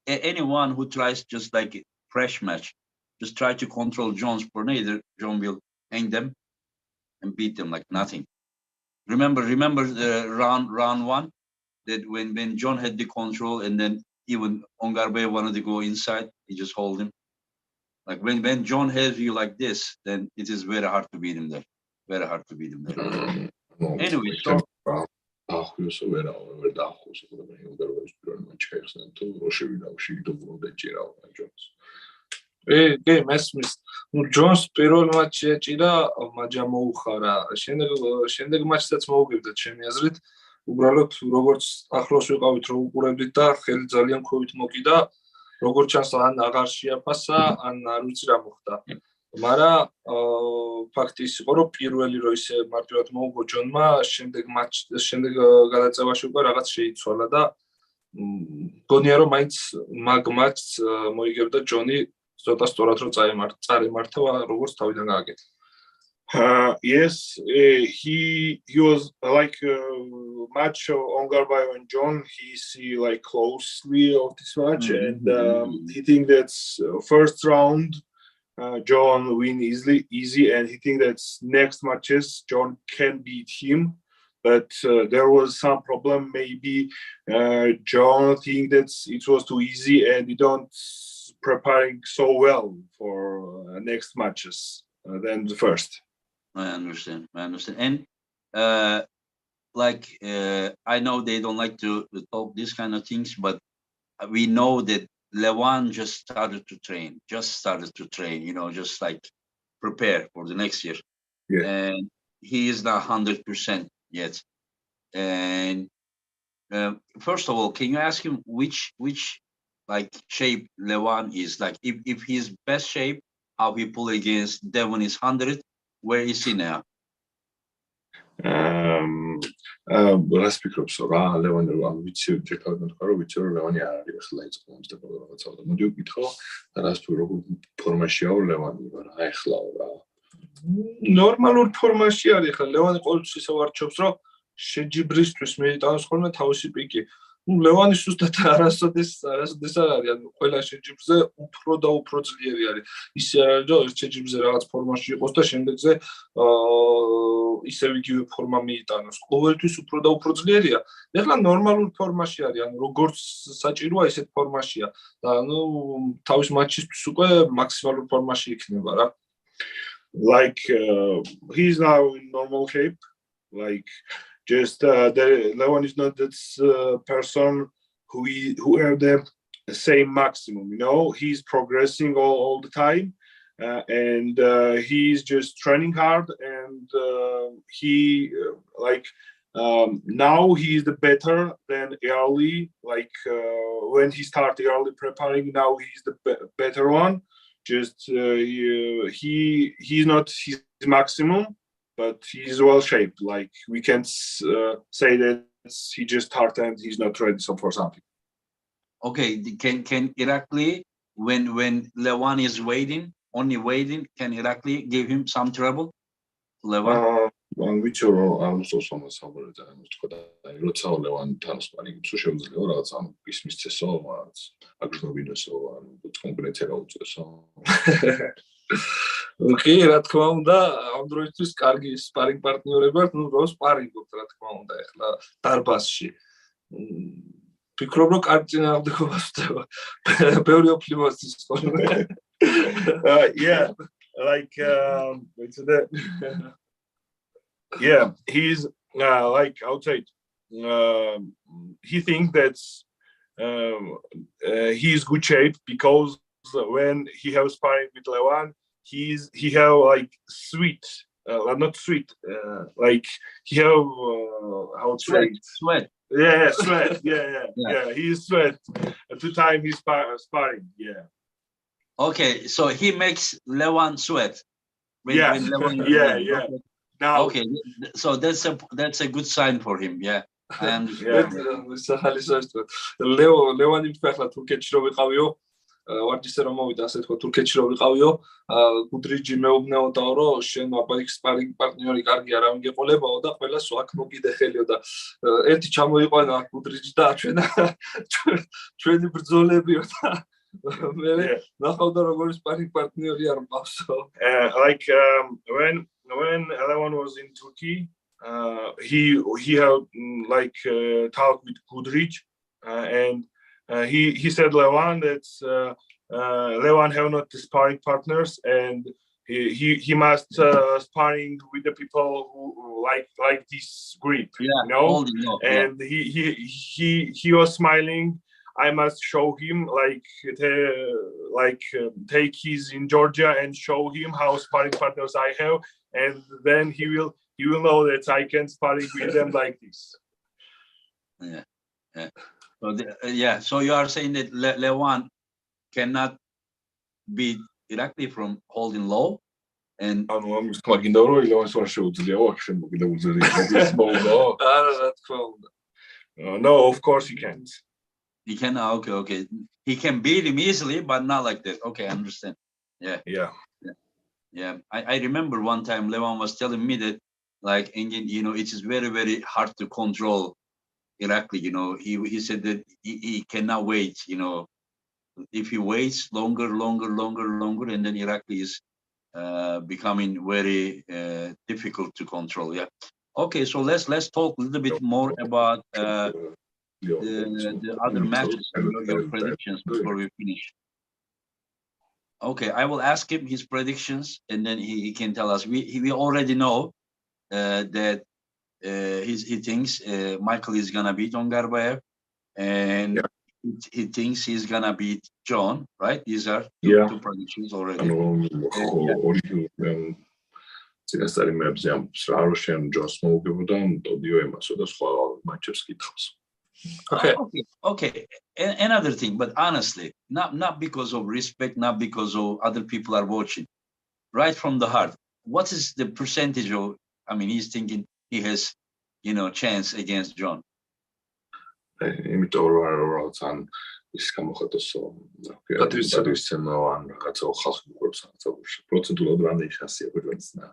Anyone who tries just like a fresh match, just try to control John's tornado, John will hang them and beat them like nothing. Remember the round one, that when John had the control and then even Ongarbayev wanted to go inside, he just hold him. Like when John has you like this, then it is very hard to beat him there. Very hard to beat him there. Anyway, so კი მესმის. ჯონს პირველ მატჩში ეჭირა, მაჯა მოუხარა. შემდეგ მატჩსაც მოუგებდა ჩემი აზრით. უბრალოდ როგორც ახლოს ვიყავით რომ უყურებდით და ხელი ძალიან ქვევით მოკიდა. როგორც ჩანს ან აღარ შეაფასა, ან არ ვიცი რა მოხდა. მაგრამ ფაქტი ის იყო, რომ პირველი რო ისე მარტივად მოუგო ჯონმა, შემდეგ გადაწევაში უკვე რაღაც შეიცვალა და გონია რომ მაინც მაგ მატჩს მოიგებდა ჯონი ცოტა სწორად რომ წარემართა როგორც თავიდან გააკეთა. Yes, he was like match on Ongarbayev and John. He see like closely of this match, and he think that's first round John win easy, and he think that's next matches John can beat him. But there was some problem. Maybe John think that it was too easy, and he don't preparing so well for next matches than the first. I understand. And I know they don't like to talk these kind of things, but we know that Levan just started to train, just like prepare for the next year. Yeah. And he is not 100% yet. And first of all, can you ask him which like shape Levan is? Like if his best shape, how he pull against Devon is 100, where is he now? რას ფიქრობს რა ლევანი რომ ვიცი ჯერ თქვა რომ ვიცი რომ ლევანი არ არის ახლა იწყო მომსდებოდა რაღაცა და მოდი ვკითხო და რას თუ როგორ ფორმაშია ლევანი რა ახლა რა ნორმალურ ფორმაში არის ახლა ლევანი ყოველთვის ისე ვარჩევს რომ შეჯიბრისთვის მეიტანოს ხოლმე თავისი პიკი ლევანი სუსტად არასოდეს არ არის ანუ ყველა შეჯიბრზე უფრო და უფრო ძლიერი არის ისე არ არის რომ ერთ შეჯიბრზე რაღაც ფორმაში იყოს და შემდეგზე ისევ იგივე ფორმა მიიტანოს ყოველთვის უფრო და უფრო ძლიერია ეხლა ნორმალურ ფორმაში არის ანუ როგორც საჭიროა ისეთ ფორმაშია და ანუ თავის მატჩისთვის უკვე მაქსიმალურ ფორმაში იქნება რა like he's now in normal shape like just Levan is not that person who have the same maximum he's progressing all the time and he's just training hard and he now he's the better than early like when he started early preparing now he's the better one just he's not his maximum but he's well shaped like we can't say that he just started and he's not ready for something okay can Irakli when Levan is only waiting can Irakli give him some trouble Levan ან ვიცი რომ არ მოსწონს საუბარი და ანუ თქვა და როცა ლევანი თანს პარიგებს შეუძლია რაღაც ამ ისმის წესო რაღაც აგრძნობინოსო ანუ კონკრეტულად გაუწესო კი რა თქმა უნდა ამ დროისთვის კარგი სპარინგ პარტნიორები ვართ ნუ რო სპარინგობთ რა თქმა უნდა ეხლა დარბაზში ფიქრობ რომ კარგი წინააღმდეგობას ვწევა ბევრი ოფლიმოსის ხოლმე yeah like yeah he's like outside he thinks that he's good shape because when he has sparring with Levan he have like sweet not sweet like he have how to say sweat sweat yeah he's sweat at the time he's sparring yeah okay so he makes Levan sweat when Levan yeah now okay so that's a good sign for him yeah and ლევანი მითხა თურქეთში რომ ვიყავიო ვარჯიშზე რომ მოვიდა ასე თქვა თურქეთში რომ ვიყავიო გუდრიჯი მეუბნეოდაო რომ შენ აბა იქ სპარინგ პარტნიორი კარგი არავინ გეყოლებაო და ყველას აქ მოკიდე ხელიო და ერთი ჩამოიყვანა გუდრიჯი და ჩვენი ბრძოლებიო და მე ნახავდა როგორი სპარინგ პარტნიორი არ მყავსო like when Levan was in Turkey he had like talked with Gudric and he said Levan that Levan have not the sparring partners and he must sparring with the people who like this grip and he was smiling I must show him take his in Georgia and show him how sparring partners I have and then he will know that I can sparring with them like this so you are saying that Levan cannot beat Irakli from holding low and ანუ ამის თქმა გინდა რომ ლევანს არ შეუძლია აქ შემოგილებულზე ის მოვდა არა რა თქმა უნდა no of course he can't he can okay he can beat him easily but not like that okay I understand yeah I remember one time Levan was telling me that like it is very very hard to control Irakli he said that he cannot wait if he waits longer and then Irakli is becoming very difficult to control okay so let's talk a little bit more about the other matches your predictions before we finish okay I will ask him his predictions and then he can tell us we already know that he thinks Michael is gonna beat Ongarbayev, and he thinks he's gonna beat John. Right? These are two predictions already. წინასწარი მეებზე ამბობს რა რო შენ ჯონს მოუგებოდა მოდიო ემასო და სხვა მატჩებს კითხავს. Okay. Another thing, but honestly, not because of respect, not because of other people are watching. Right from the heart, what is the percentage of? I mean, he's thinking he has, chance against John. იმიტომ რომ ან ის გამოხატოსო პატრიცია ან რაღაცა ხალხი უყურებს რაღაცა პროცენტულად რამე ხასია გვეძნა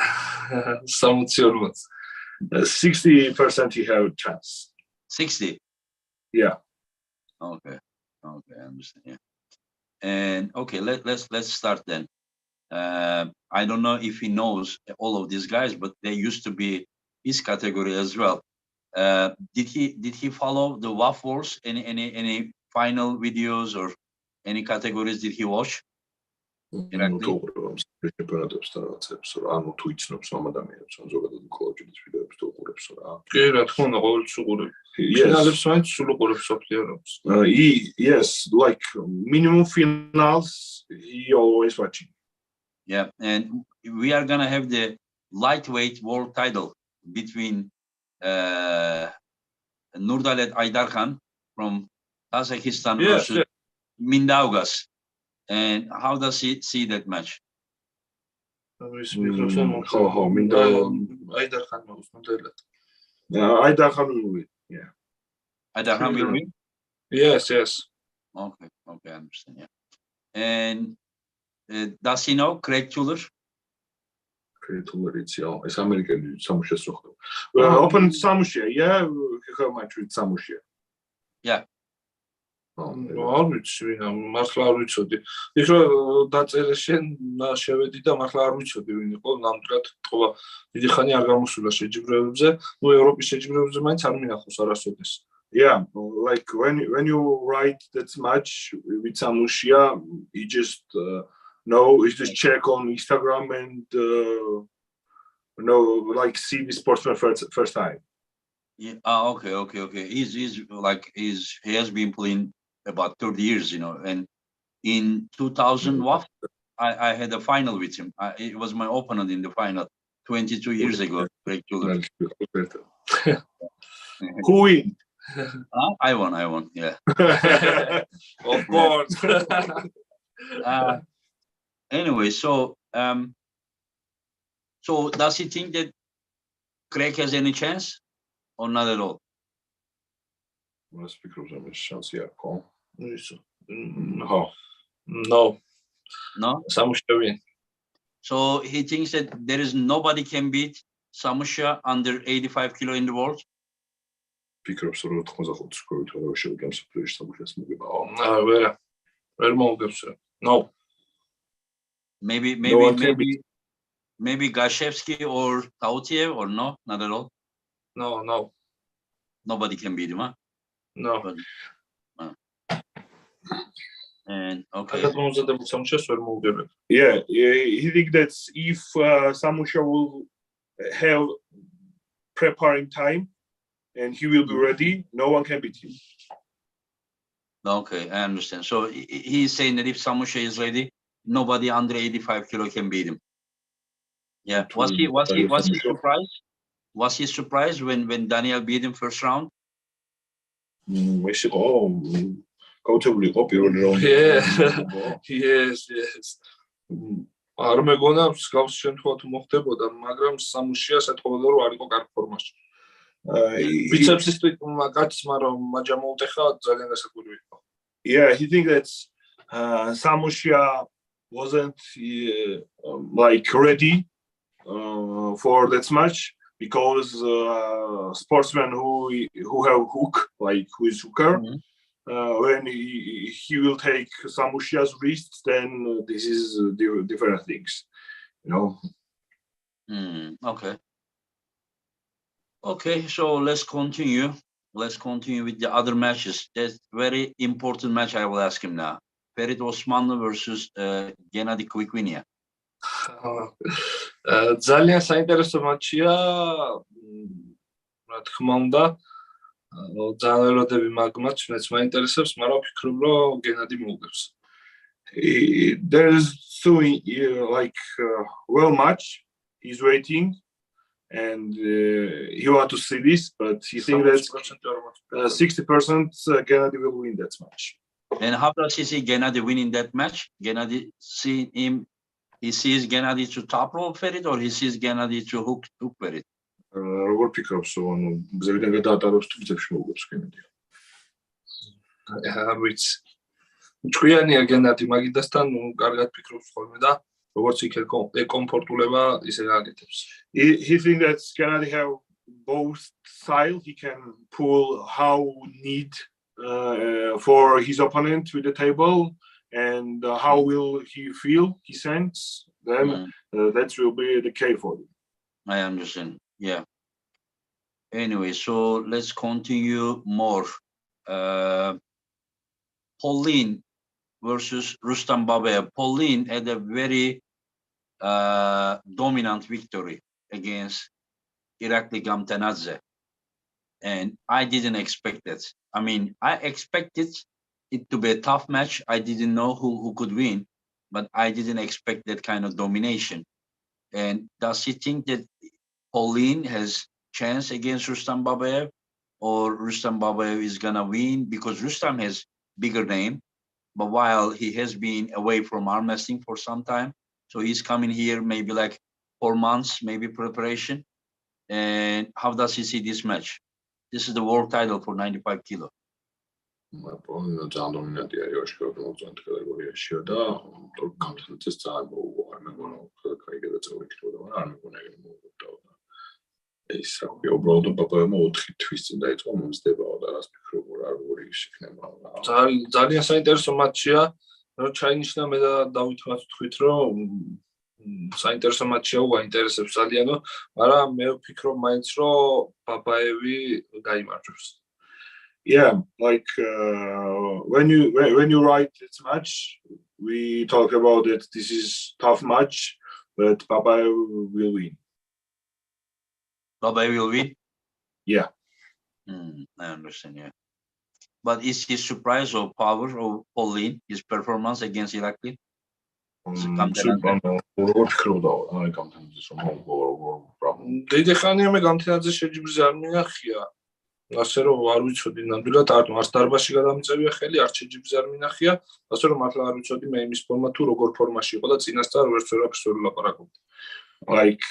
60% he have a chance. 60. Yeah. Okay, I understand. Yeah. And okay, let's start then. I don't know if he knows all of these guys, but they used to be his category as well. Did he follow the WAF wars? Any final videos or any categories did he watch? ანუ თუ იცნობს ამ ადამიანებს, ან ზოგადად კოლოჯის ვიდეოებს თუ უყურებს რა. კი, რა თქმა უნდა, ყოველთვის უყურებ. ფინალებს მაინც სულ უყურებს სოფლიარობს. Yes, like minimum finals he always watching. Yeah, and we are gonna have the lightweight world title between Nurdalet Aydarkhan from Kazakhstan versus Mindaugas. And how does he see that match? Aydarkhan will win. Yeah. Aydarkhan will win? Yes. Okay, I understand. Yeah. And does he know Craig Tuller? Craig Tuller, it's American Samusha Sohto. Open Samusha, yeah, how much with Samusha? Yeah. არ ვიცი, მართლა არ ვიცოდი. იქ რომ დაწერე შენ შევედი და მართლა არ ვიცოდი ვინ იყო, ნამდვილად თქო დიდი ხანი არ გამოსულა შეჯიბრებებზე, ევროპის შეჯიბრებებზე მაინც არ მინახავს არასოდეს. Yeah, like when you write that match with Samusha, you just you just check on Instagram and like see the sportsman first time. Yeah. Okay. He's he has been playing about 30 years, and in 2000 WAF, I had a final with him. It was my opponent in the final 22 years ago. Craig Tuller. Who win? I won. Yeah. Of course. Anyway, so does he think that Craig has any chance or not at all? Let's speak of some chance here, Cole. No. Samusha win. So he thinks that there is nobody can beat Samusha under 85 kilo in the world. ფიქრობს რომ 85 კილო თორე შევგემს ფლეშ სამუშას მოგებაო. ვერ მოგებს. No. Maybe Gashevsky or Tautiev or no, not at all. No. Nobody can beat him, huh? No. And okay. Yeah, he think that if Samusha will have preparing time and he will be ready, no one can beat him. Okay, I understand. So he's saying that if Samusha is ready, nobody under 85 kilo can beat him. Yeah. Was he surprised? Was he surprised when Daniel beat him first round? Yes. არ მეგონა მსგავს შემთხვევა თუ მოხდებოდა, მაგრამ სამუშიას ეთხოვდა რომ არ იყო კარგ ფორმაში. ბიცეპსის კაცმა რომ მაჯა მოუტეხა ძალიან გასაკვირი იყო. Yeah, he think that Samusha wasn't like ready for that match because sportsmen who have hook, like who is hooker, when he will take Samusha's wrists, then this is different things, Okay, so let's continue with the other matches. That's very important match. I will ask him now. Ferit Osmanlı versus Gennady Kvikvinia. ძალიან საინტერესო მატჩია, რა თქმა უნდა, ძალიან ველოდები მაგ მატჩს, მეც მაინტერესებს, მაგრამ ვფიქრობ, რომ გენადი მოუგებს. There's so like well match. He's waiting, and he want to see this, but he think that 60% Gennady will win that match. And how does he see Gennady winning that match? Gennady see him. He sees Gennady to top rope for it, or he sees Gennady to hook for it. როგორ ფიქრობს, ანუ გზებიდან გადაატარებს თუ გზებში მოუგებს Gennady? ვიცი. ჭკვიანია გენადი მაგიდასთან, კარგად ფიქრობს ხოლმე და როგორც იქ ეკომფორტულება ისე გააკეთებს. He think that Gennady have both style. He can pull how need for his opponent with the table, and how will he feel, he sense, then that will be the key for him. I understand. Yeah. Anyway, so let's continue more. Pauline versus Rustam Babayev. Pauline had a very dominant victory against Irakli Gamtanadze, and I didn't expect that. I mean, I expected it to be a tough match. I didn't know who could win, but I didn't expect that kind of domination. And does he think that Pauline has chance against Rustam Babayev, or Rustam Babayev is gonna win? Because Rustam has bigger name, but while he has been away from arm wrestling for some time, so he's coming here maybe like 4 months, maybe preparation. And how does he see this match? This is the world title for 95 kilo. Pauline ძალიან დომინანტია იოშკა მოძანთ კატეგორიაშია და გამთანაძეს ძალიან მოუგო. არ მეგონა კაი გადაწყვეტი იქნება, მაგრამ არ მეგონა ეგრე მოუგებდა. ეს რა უბრალოდ Babayevმა 4 თვის წინ დაიწყო მომზდებაო და რას ფიქრობ რა როგორი იქნება. ძალიან საინტერესო მატჩია, რომ ჩაინიშნა მე და დავითმაც თქვით, რომ საინტერესო მატჩია, უაინტერესებს ძალიანო, მაგრამ მე ვფიქრობ მაინც რომ Babayevი გაიმარჯვებს. Yeah, like when you write this match, we talk about that this is tough match, but Babayev will win. Babayev will win? Yeah. I understand, yeah. But is his surprise or power of Pauline, his performance against Irakli? როგორ ფიქრობდა, აი გამთანაძეს რომ როგორ დიდი ხანია მე გამთანაძეს შეჯიბრზე არ მინახია. ასე რომ არ ვიცოდი ნამდვილად არც დარბაზში გადამიწევია ხელი, არც შეჯიბრზე არ მინახია, ასე რომ მართლა არ ვიცოდი მე იმის ფორმა თუ როგორ ფორმაში იყო და წინასწარ ვერც ვერაფერს ვერ ვლაპარაკობდი. Like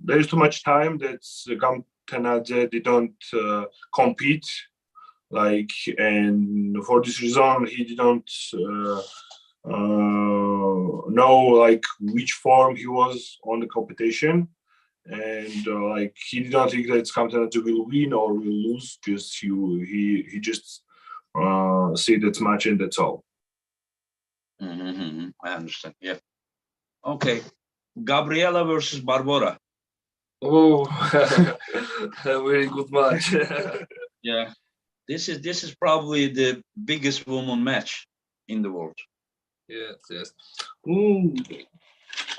there's too much time that Gamtanadze didn't compete, like, and for this reason he didn't know like which form he was on the competition. And like he did not think that Gamtanadze will win or will lose. Just he just see that match and that's all. I understand. Yeah. Okay. Gabriela versus Barbora. Oh, a very good match. Yeah. This is probably the biggest woman match in the world. Yes.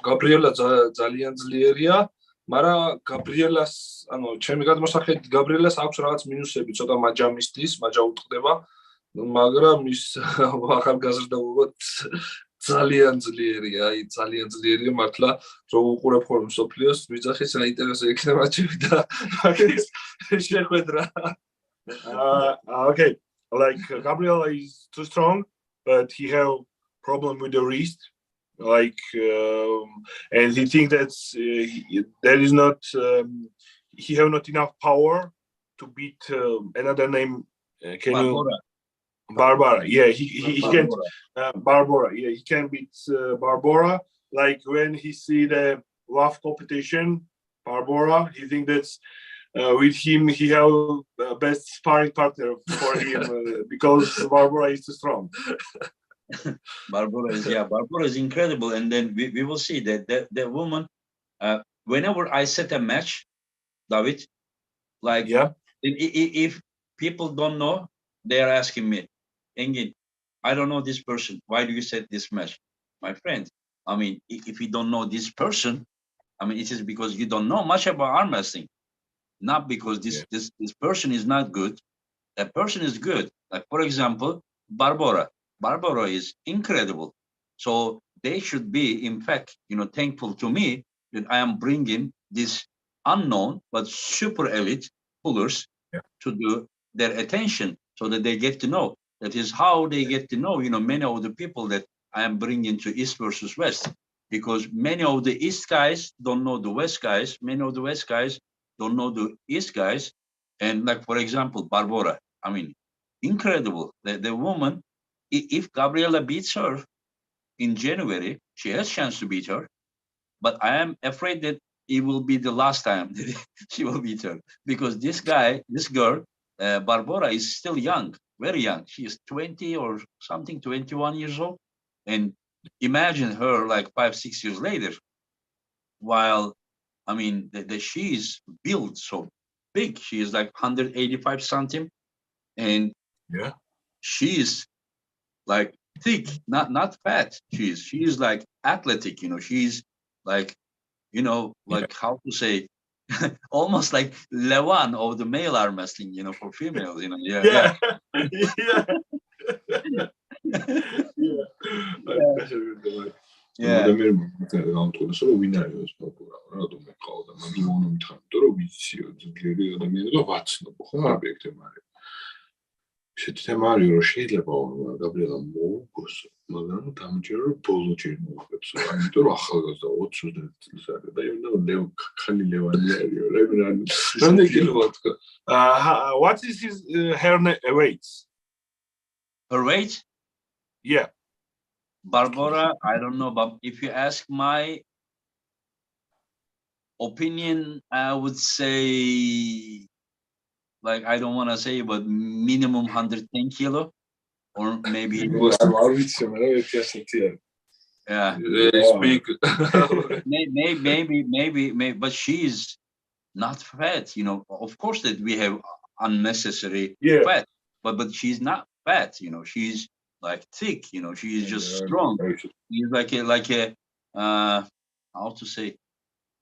Gabriela ძალიან ძლიერია. მაგრამ გაბრიელას, ანუ ჩემი გადმოსახედით გაბრიელას აქვს რაღაც მინუსები, ცოტა მაჯამისტის, მაჯა უტყდება, მაგრამ ის ახალგაზრდობად ძალიან ძლიერია, აი ძალიან ძლიერია მართლა, რომ უყურებ ხოლმე მსოფლიოს, ვიძახი საინტერესო იქნება ჩემი და მაგის შეხვედრა. Okay, like Gabriela is too strong, but he have problem with the wrist. Like and he think that there is not he have not enough power to beat another name. Can Barbora. you Barbara? Yeah, he can Barbora. Yeah, he can beat Barbora. Like when he see the rough competition, Barbora, he think that's with him he have best sparring partner for him because Barbora is too strong. Barbora is incredible, and then we will see that woman. Whenever I set a match, David, like if people don't know, they are asking me, Engin, I don't know this person. Why do you set this match, my friend? I mean, if you don't know this person, I I mean, it is because you don't know much about arm wrestling, not because this person is not good. That person is good. Like, for example, Barbara. Barbara is incredible. So they should be, in fact, thankful to me that I am bringing this unknown but super elite pullers to their attention so that they get to know. That is how they get to know, many of the people that I am bringing to East versus West. Because many of the East guys don't know the West guys. Many of the West guys don't know the East guys. And like, for example, Barbara, I mean, incredible. The woman, if Gabriela beats her in January, she has chance to beat her. But I am afraid that it will be the last time that she will beat her. Because this girl, Barbara, is still young, very young. She is 20 or something, 21 years old. And imagine her like 5-6 years later, while, I mean, she is built so big. She is like 185 centimeters. And she is like thick, not fat. She is like athletic, she's like, like how to say, almost like Levan of the male arm wrestling, for females, Yeah. შეთემარიო შეიძლება გაბრიელა მოუგოს, მაგრამ დამჯერა ბოლო ჯერ მოუგებს. ამიტომ რომ ახალგაზრდა 21 წლის არის და უნდა ხალი ლევანი არისო. რამდენი კილოა თქვა? What is his her weight? Her weight? Yeah. Barbara, I don't know, but if you ask my opinion, I would say, like, I don't want to say, but minimum 110 kilo, or maybe. Yeah. Speak. maybe, but she's not fat. Of course that we have unnecessary fat, but she's not fat. She's like thick. She is just strong. She's like a how to say,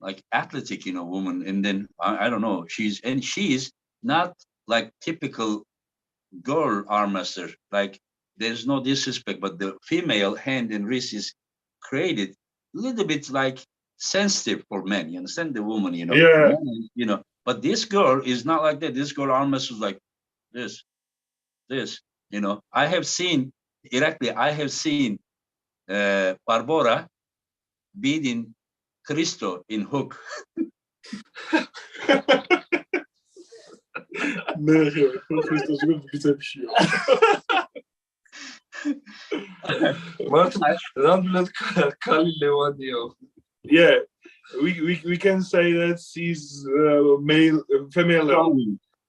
like athletic, woman. And then I don't know. She's not like typical girl arm wrestler. Like, there's no disrespect, but the female hand and wrist is created a little bit like sensitive for men. You understand? The woman, Yeah. Men, but this girl is not like that. This girl arm wrestles like this. I have seen Irakli. I have seen Barbara beating Cristo in hook. Yeah, we can say that she's female.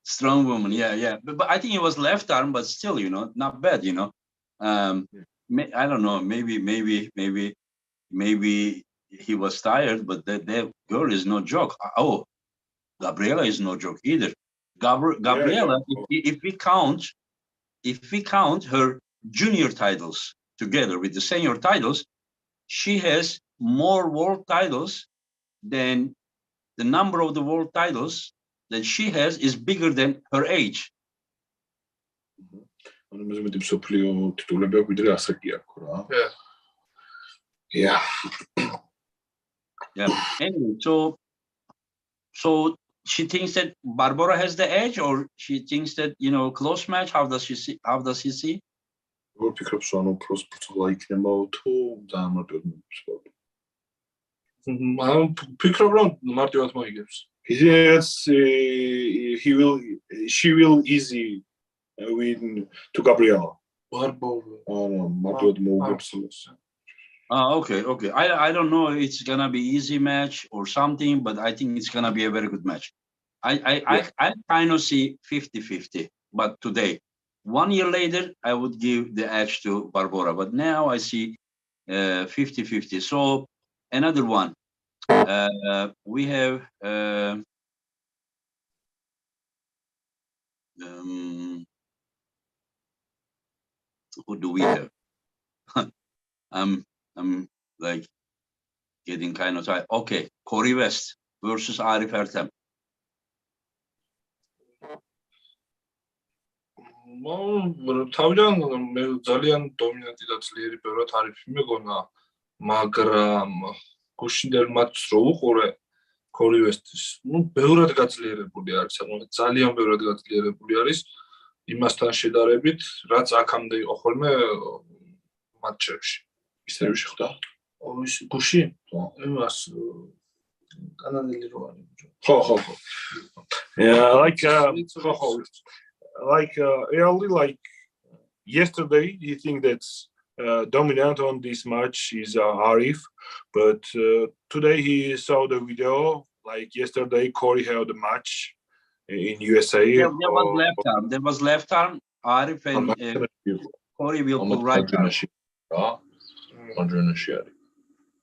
Strong woman, yeah. But I think it was left arm, but still, not bad, I don't know, maybe he was tired, but that girl is no joke. Oh, Gabriela is no joke either. Gabriela, if we count her junior titles together with the senior titles, she has more world titles than the number of the world titles that she has is bigger than her age. Yeah. Anyway, so she thinks that Barbara has the edge, or she thinks that close match. How does he see? She will easy win to Gabriela. Okay. I don't know if it's gonna be easy match or something, but I think it's gonna be a very good match. I kind of see 50-50, but today, 1 year later, I would give the edge to Barbara, but now I see 50-50. So another one. We have who do we have? I'm like getting kind of tired. Okay, Corey West versus Arif Ertem. თავიდან მე ძალიან დომინანტი და ძლიერი ბევრად არიფი მეგონა, მაგრამ გუშინდელ მატჩს რო უყურე კორი ვესტის, ბევრად გაძლიერებული არის, ძალიან ბევრად გაძლიერებული არის იმასთან შედარებით, რაც აქამდე იყო ხოლმე მატჩებში. ისევში ხდა? ის გუში? იმას კანადელი რო არის. ხო. Yeah, early, like yesterday, you think that's dominant on this match is Arif, but today he saw the video. Like yesterday, Corey held a match in USA. There was left arm. Arif and Corey will pull right arm.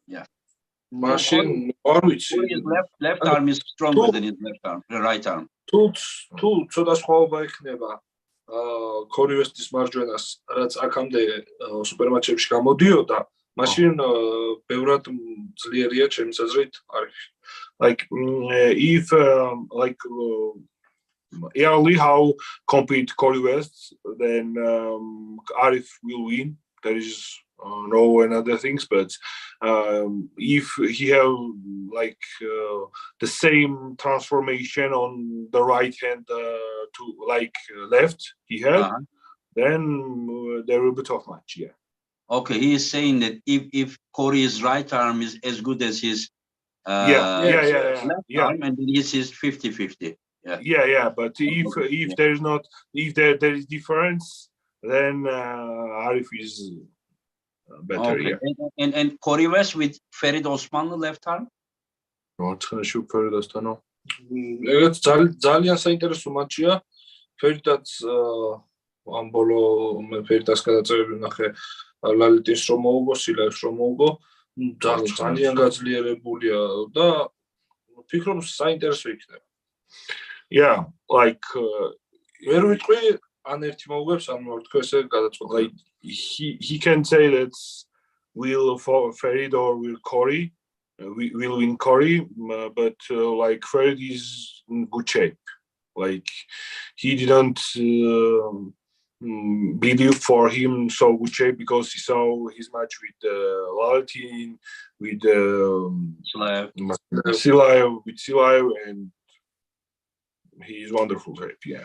Yeah. Machine Corey's left arm is stronger than his left arm, the right arm. თუ ცოტა სხვაობა იქნება კორი ვესტის მარჯვენას, რაც აქამდე სუპერმატჩებში გამოდიოდა, მაშინ ბევრად ძლიერია ჩემი აზრით არის. Like if early how compete Corey West, then Arif will win. There is no another things, but if he have like the same transformation on the right hand to like left he had, then there will be tough match. Yeah. Okay, he is saying that if Corey's right arm is as good as his left arm, and then this is 50-50. Yeah. But if there is not, if there is difference, then Arif is better. Okay. Yeah. And Corey West with Ferid Osmanlı left arm. მარცხენაში ფერიდასთანო. ეგეც ძალიან საინტერესო მატჩია. ფერიდაც ამ ბოლო მე ფერიდას გადაწყვეტილები ვნახე ლალიტის რომ მოუგო, სილაევს რომ მოუგო, ძალიან გაძლიერებულია და ვფიქრობ საინტერესო იქნება. Yeah, like ვერ ვიტყვი ან ერთი მოუგებს, ან მოვთქო ესე გადაწყვეტილება. like he can say that will for Ferid or will Corey. We will win Corey, but like Ferid is in good shape. Like he didn't believe for him so good shape because he saw his match with Lalatin, with Silaev, and he is wonderful shape. Yeah.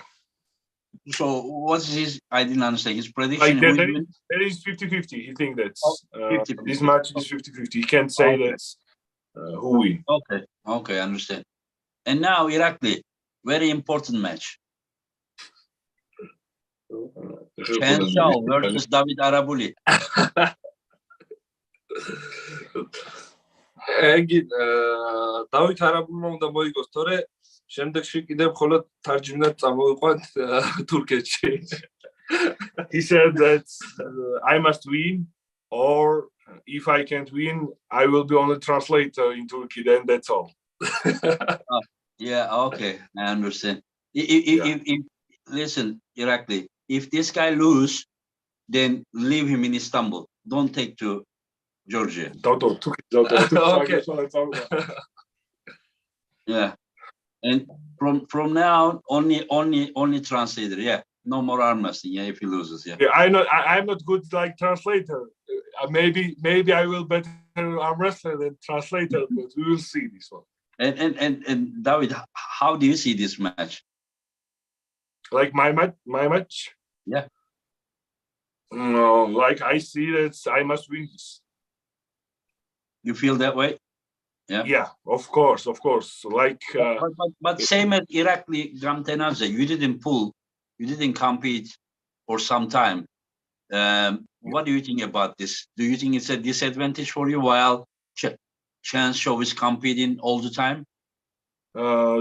So what's his? I didn't understand his prediction. Like there is 50-50. He thinks that this match is 50-50. He can't say that. Who win? Okay, understand. And now Irakli, very important match. Chancel versus David Arabuli. David Arabulმა უნდა მოიგოს, თორე შემდეგში კიდევ მხოლოდ თარჯიმნად წამოვიყვანთ თურქეთში. He said that I must win, or if I can't win, I will be only translator in Turkey. Then that's all. Yeah, okay, I understand. Listen, Irakli, if this guy lose, then leave him in Istanbul. Don't take to Georgia. Okay. Yeah, and from now only translator. Yeah, no more arm wrestling. Yeah, if he loses. Yeah. I'm not good like translator. Maybe I will better arm wrestler than translator, but we will see this one. And David, how do you see this match? Like my match? Yeah. No, like I see that I must win this. You feel that way? Yeah. Yeah, of course. Like but same as Irakli Gamtenaze, you didn't compete for some time. What do you think about this? Do you think it's a disadvantage for you while Chance Show is competing all the time?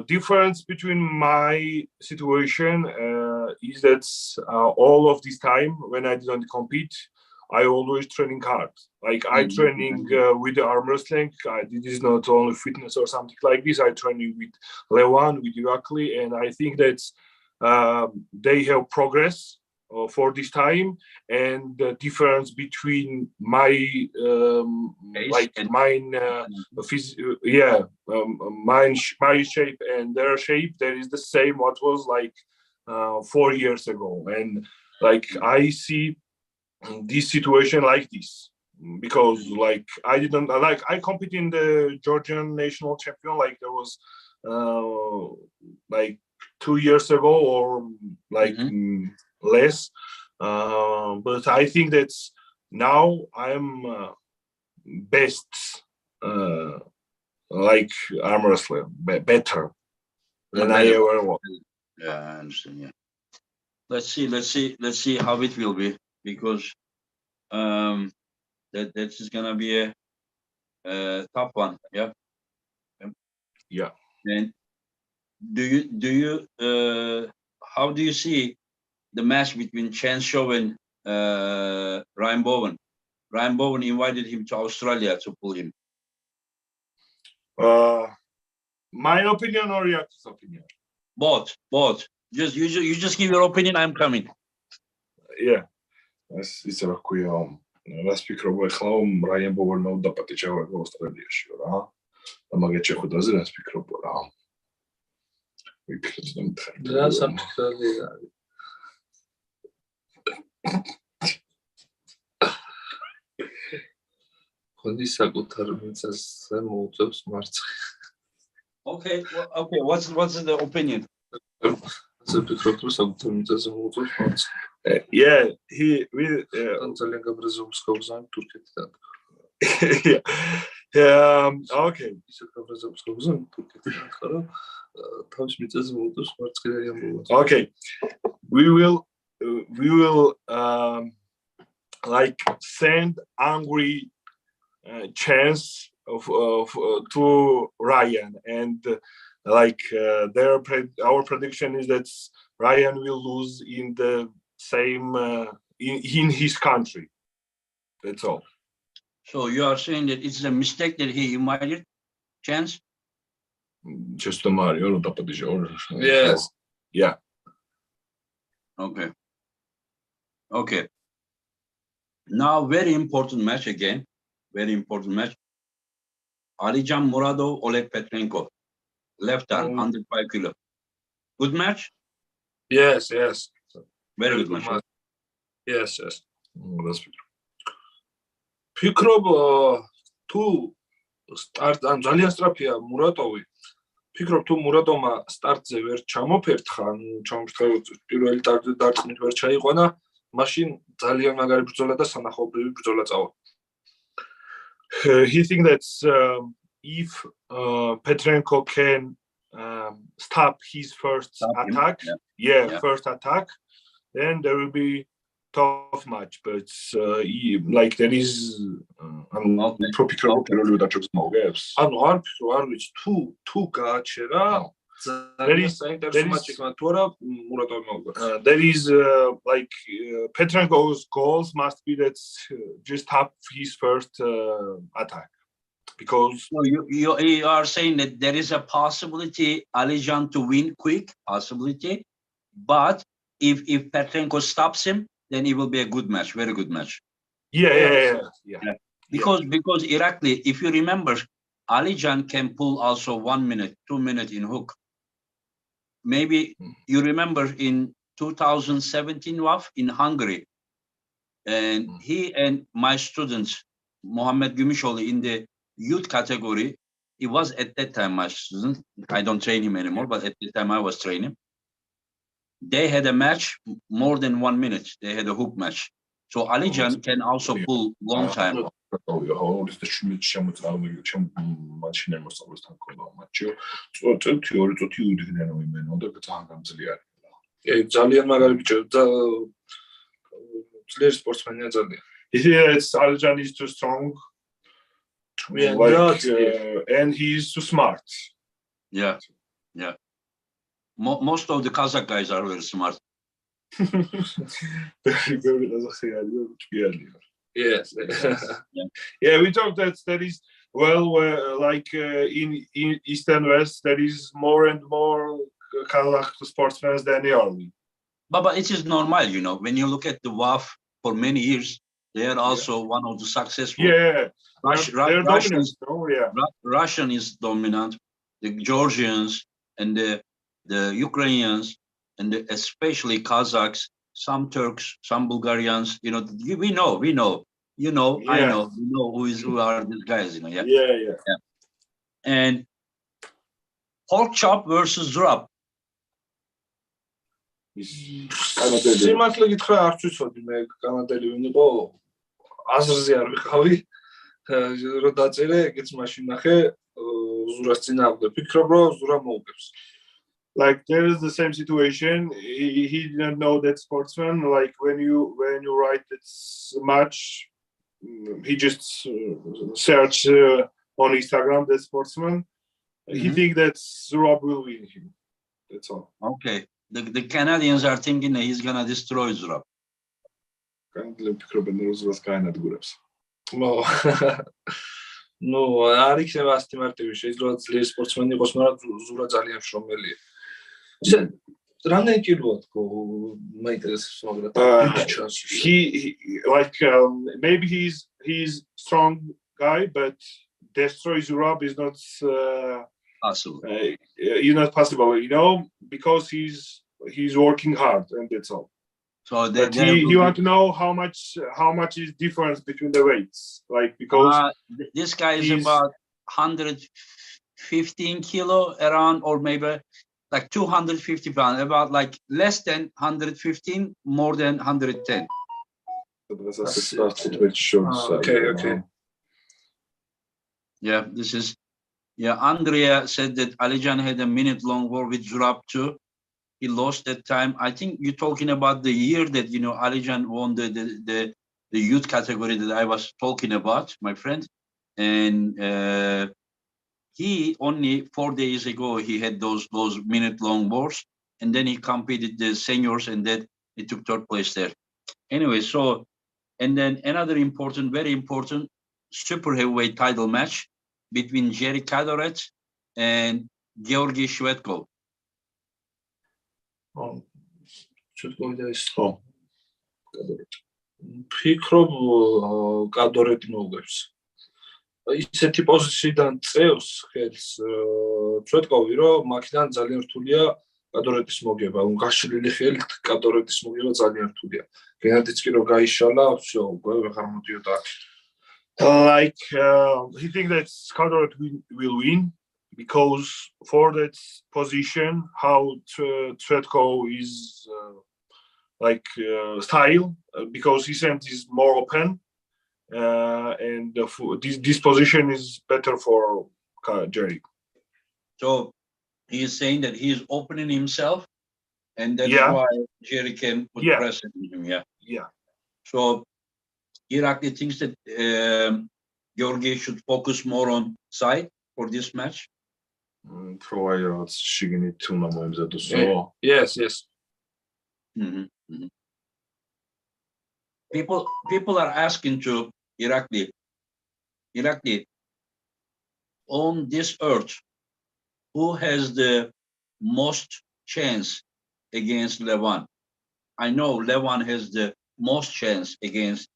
Difference between my situation is that all of this time when I didn't compete, I always training hard. Like I training with the arm wrestling. This is not only fitness or something like this. I training with Levan, with Irakli, and I think that they have progress for this time, and the difference between my my shape and their shape, there is the same what was like 4 years ago. And like I see this situation like this, because like I compete in the Georgian national champion, like there was like 2 years ago or like less, but I think that's now I'm best like arm wrestler, better than I ever was. Yeah, I understand. Yeah, let's see how it will be, because that is gonna be a tough one. Yeah. Yeah. And do you how do you see the match between Chance Shaw and Ryan Bowen? Ryan Bowen invited him to Australia to pull him. My opinion or Yaki's opinion? Both. You just give your opinion. I'm coming. Yeah. Ის რა ქვია, რას ფიქრობ ახლა Ryan Bowen-მა დაპატიჭა ავსტრალიაში რა. და მაგეთ შეხვედრაზე რას ფიქრობ რა? ვიფიქრეთ და მითხარ. რა საფიქრები არის? ხონდის საკუთარ მიწაზე მოუწევს მარცხი. Okay. What's the opinion? საფიქრობ რომ საკუთარ მიწაზე მოუწევს მარცხი. Yeah, he will. ძალიან გაბრაზობს გოგზან თურქეთიდან. Yeah. Okay. ისეთ გაბრაზობს გოგზან თურქეთიდან, ხარო? თავის მიწაზე მოუწევს მარცხი და ამბობს. Okay. We will like send angry chance of to Ryan, and like our prediction is that Ryan will lose in the same in his country. That's all. So you are saying that it's a mistake that he invited Chance? Just a Mario. Yes. Yeah. Okay. Now, very important match again. Very important match. Alijan Muradov, Oleg Petrenko. Left arm, 105 kilo. Good match? Yes. Very good match. Yes. ფიქრობ თუ სტარტ ან ძალიან სწრაფია მურატოვი. ფიქრობ თუ მურატოვმა სტარტზე ვერ ჩამოფერთხა, პირველი დარტყმით ვერ ჩაიყვანა, მაშინ ძალიან მაგარი ბრძოლა და სანახაობრივი ბრძოლა წავა. He thinks that if Petrenko can stop his first attack, first attack, then there will be tough match. But like there is, I'm not pro-picro პირველი დაჭრებს მოგებს. ანუ არ ფიქრო, არ ვიცი თუ გააჩერა, ძალიან საინტერესო მატჩი იქნება თუ არა მურატოვი მოგებს. There is like Petrenko's goals must be that just stop his first attack, because you are saying that there is a possibility Alijan to win quick, possibility, but if Petrenko stops him, then it will be a good match, very good match. Yeah. Because Irakli, if you remember, Alijan can pull also 1 minute, 2 minutes in hook. Maybe you remember in 2017 WAF in Hungary, and he and my students, Mohammed Gümüşoğlu, in the youth category, he was at that time my student. I don't train him anymore, but at the time I was training. They had a match more than 1 minute. They had a hook match. So Alijan can also pull long time. ძალიან მაგარი ბიჭო და ძლიერი სპორტსმენია ძალიან. Yes, Alijan is too strong, and he is too smart. Yeah. Most of the Kazakh guys are very smart. Yes. Yeah, we talked that there is, like in East and West, there is more and more Kazakh sportsmen than early. But it is normal, you know, when you look at the WAF for many years, they are also one of the successful. Yeah, they're dominant. Russian is dominant. The Georgians and the Ukrainians and especially Kazakhs, some Turks, some Bulgarians. You know, we know. You know, I know. We know who are these guys. You know, Yeah. And pork chop versus Zurab. სიმართლე გითხრა არც ვიცოდი მე კანადელი ვინ იყო აზრზე არ ვიყავი რო დაწერე ეგეც მაშინ ნახე ზურას წინააღმდეგ ფიქრობ რომ ზურა მოუგებს like there is the same situation. He didn't know that sportsman. Like when you write this match, he just search on Instagram that sportsman. He think that Zurab will win him. That's all. Okay. The Canadians are thinking that he's gonna destroy Zurab. No, არ იქნება ასეთი მარტივი, შეიძლება ძლიერი სპორტსმენი იყოს, მაგრამ ზურა ძალიან შრომელია. რამდენი კილოა თქო, მაინტერესებს მაგრამ he like maybe he's strong guy, but destroy Zurab is not possible. Not possible, you know, because he's working hard and that's all. So he want to know how much is difference between the weights, like because this guy is about 115 kilo around, or maybe like 250 pounds, about like less than 115, more than 110. Okay. Yeah, Andrea said that Alijan had a minute-long war with Zurab too. He lost that time. I think you're talking about the year that, you know, Alijan won the youth category that I was talking about, my friend. And he only 4 days ago, he had those minute-long wars. And then he competed the seniors and then he took third place there. Anyway, so, and then another important, very important super heavyweight title match between Jerry Kadoret and Georgi Shvedko. ფიქრობ კადორეტი მოუგებს. ისეთი პოზიციიდან წევს ხელს შედკოვი, რომ მაქედან ძალიან რთულია კადორეტის მოგება. გაშლილი ხელით კადორეტის მოგება ძალიან რთულია. გენადიც კი რომ გაიშალა, всё, უკვე ვეღარ მოდიოდა აქ. Like he think that Kadoret will win because for that position, how Tretko is like style, because his hand is more open, and this position is better for Jerry. So he is saying that he is opening himself, and that's why Jerry can put pressure on him. Yeah. So Irakli thinks that Georgi should focus more on side for this match. Yes. Mm-hmm. People are asking to Irakli, on this earth, who has the most chance against Levan? I know Levan has the most chance against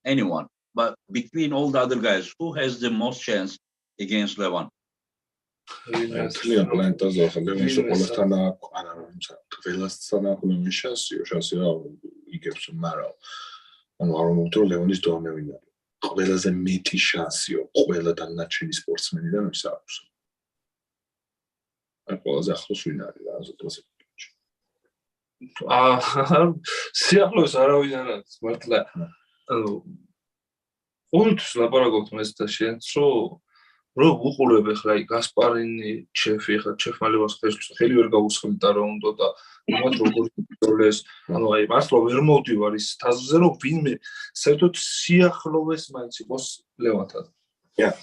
anyone, but between all the other guys, who has the most chance against Levan? სიახლოვეს არავინ არ არის, მართლა. ყოველთვის ლაპარაკობთ მასთან შენც, რომ უყურებ ახლა გასპარინი, ჩეფი, ხა ჩეფმა ლევას ხელი ვერ გაუსხლიტა რომ უნდა და მათ როგორ იბრძოლეს, ანუ აი მართლა ვერ მოვდივარ ის თაზზე რომ ვინმე საერთოდ სიახლოვეს მაინც იყოს ლევანთან. Yeah.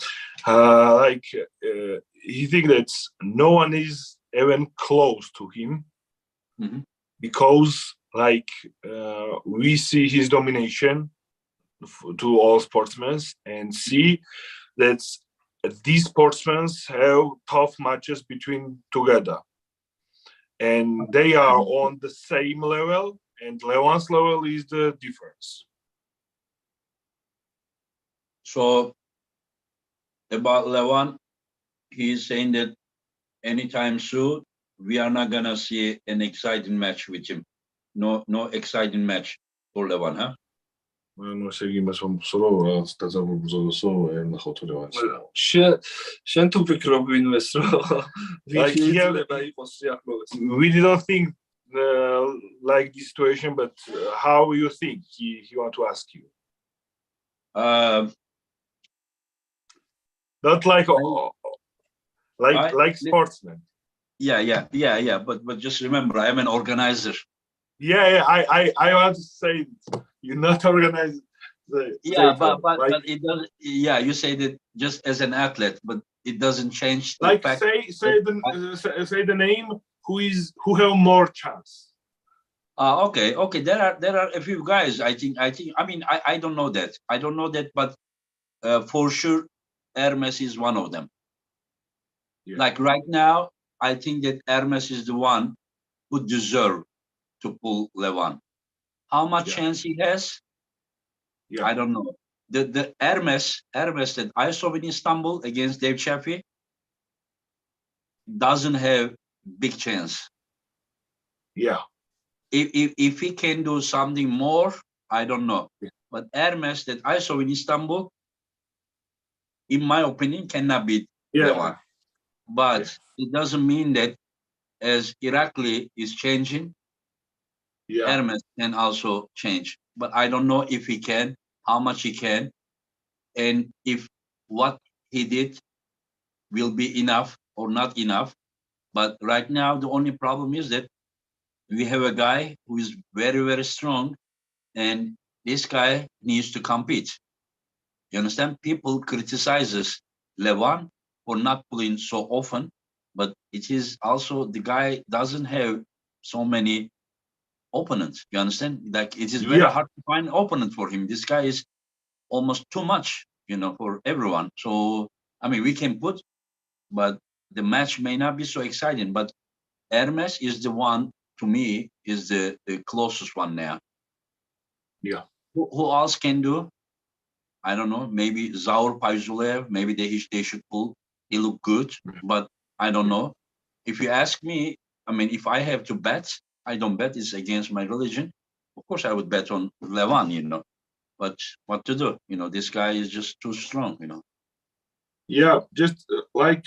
Like he think that no one is even close to him. Mm-hmm. Because like we see his domination to all sportsmen and see that these sportsmen have tough matches between together, and they are on the same level, and Levan's level is the difference. So about Levan, he's saying that anytime soon we are not gonna see an exciting match with him. No exciting match for Levan, huh? ანუ ესე იგი მას ამბობს რომ რაღაც დაძაბულბრძოლოსო ეხლა თუ ლევანს შენ თუ ფიქრობ ვინმეს რომ Like, შეიძლება იყოს სიახლოვეს. We didn't think like this situation, but how you think? He want to ask you. Not like like sportsmen. Yeah. But just remember, I am an organizer. Yeah. I want to say you're not organized. Yeah, but it doesn't. Yeah, you say that just as an athlete, but it doesn't change the Like fact. say the name who have more chance. Okay. There are a few guys. I mean, I don't know that. I don't know that, but for sure, Hermes is one of them. Yeah. Like right now, I think that Hermes is the one who deserve to pull Levan. How much chance he has? Yeah. I don't know. The Hermes that I saw in Istanbul against Dave Chaffee doesn't have big chance. Yeah. If he can do something more, I don't know. But Hermes that I saw in Istanbul, in my opinion, cannot beat Levan. But it doesn't mean that as Irakli is changing, Hermes can also change. But I don't know if he can, how much he can, and if what he did will be enough or not enough. But right now, the only problem is that we have a guy who is very, very strong, and this guy needs to compete. You understand? People criticizes Levan for not pulling so often, but it is also the guy doesn't have so many opponents. You understand? Like it is very hard to find an opponent for him. This guy is almost too much, for everyone. So I mean, we can put, but the match may not be so exciting. But Hermes is the one, to me, is the closest one now. Yeah. Who else can do? I don't know. Maybe Zaur Payzulev. Maybe they should pull. He look good, but I don't know. If you ask me, I mean, if I have to bet, I don't bet. It's against my religion. Of course, I would bet on Levan, But what to do? This guy is just too strong. Yeah, just like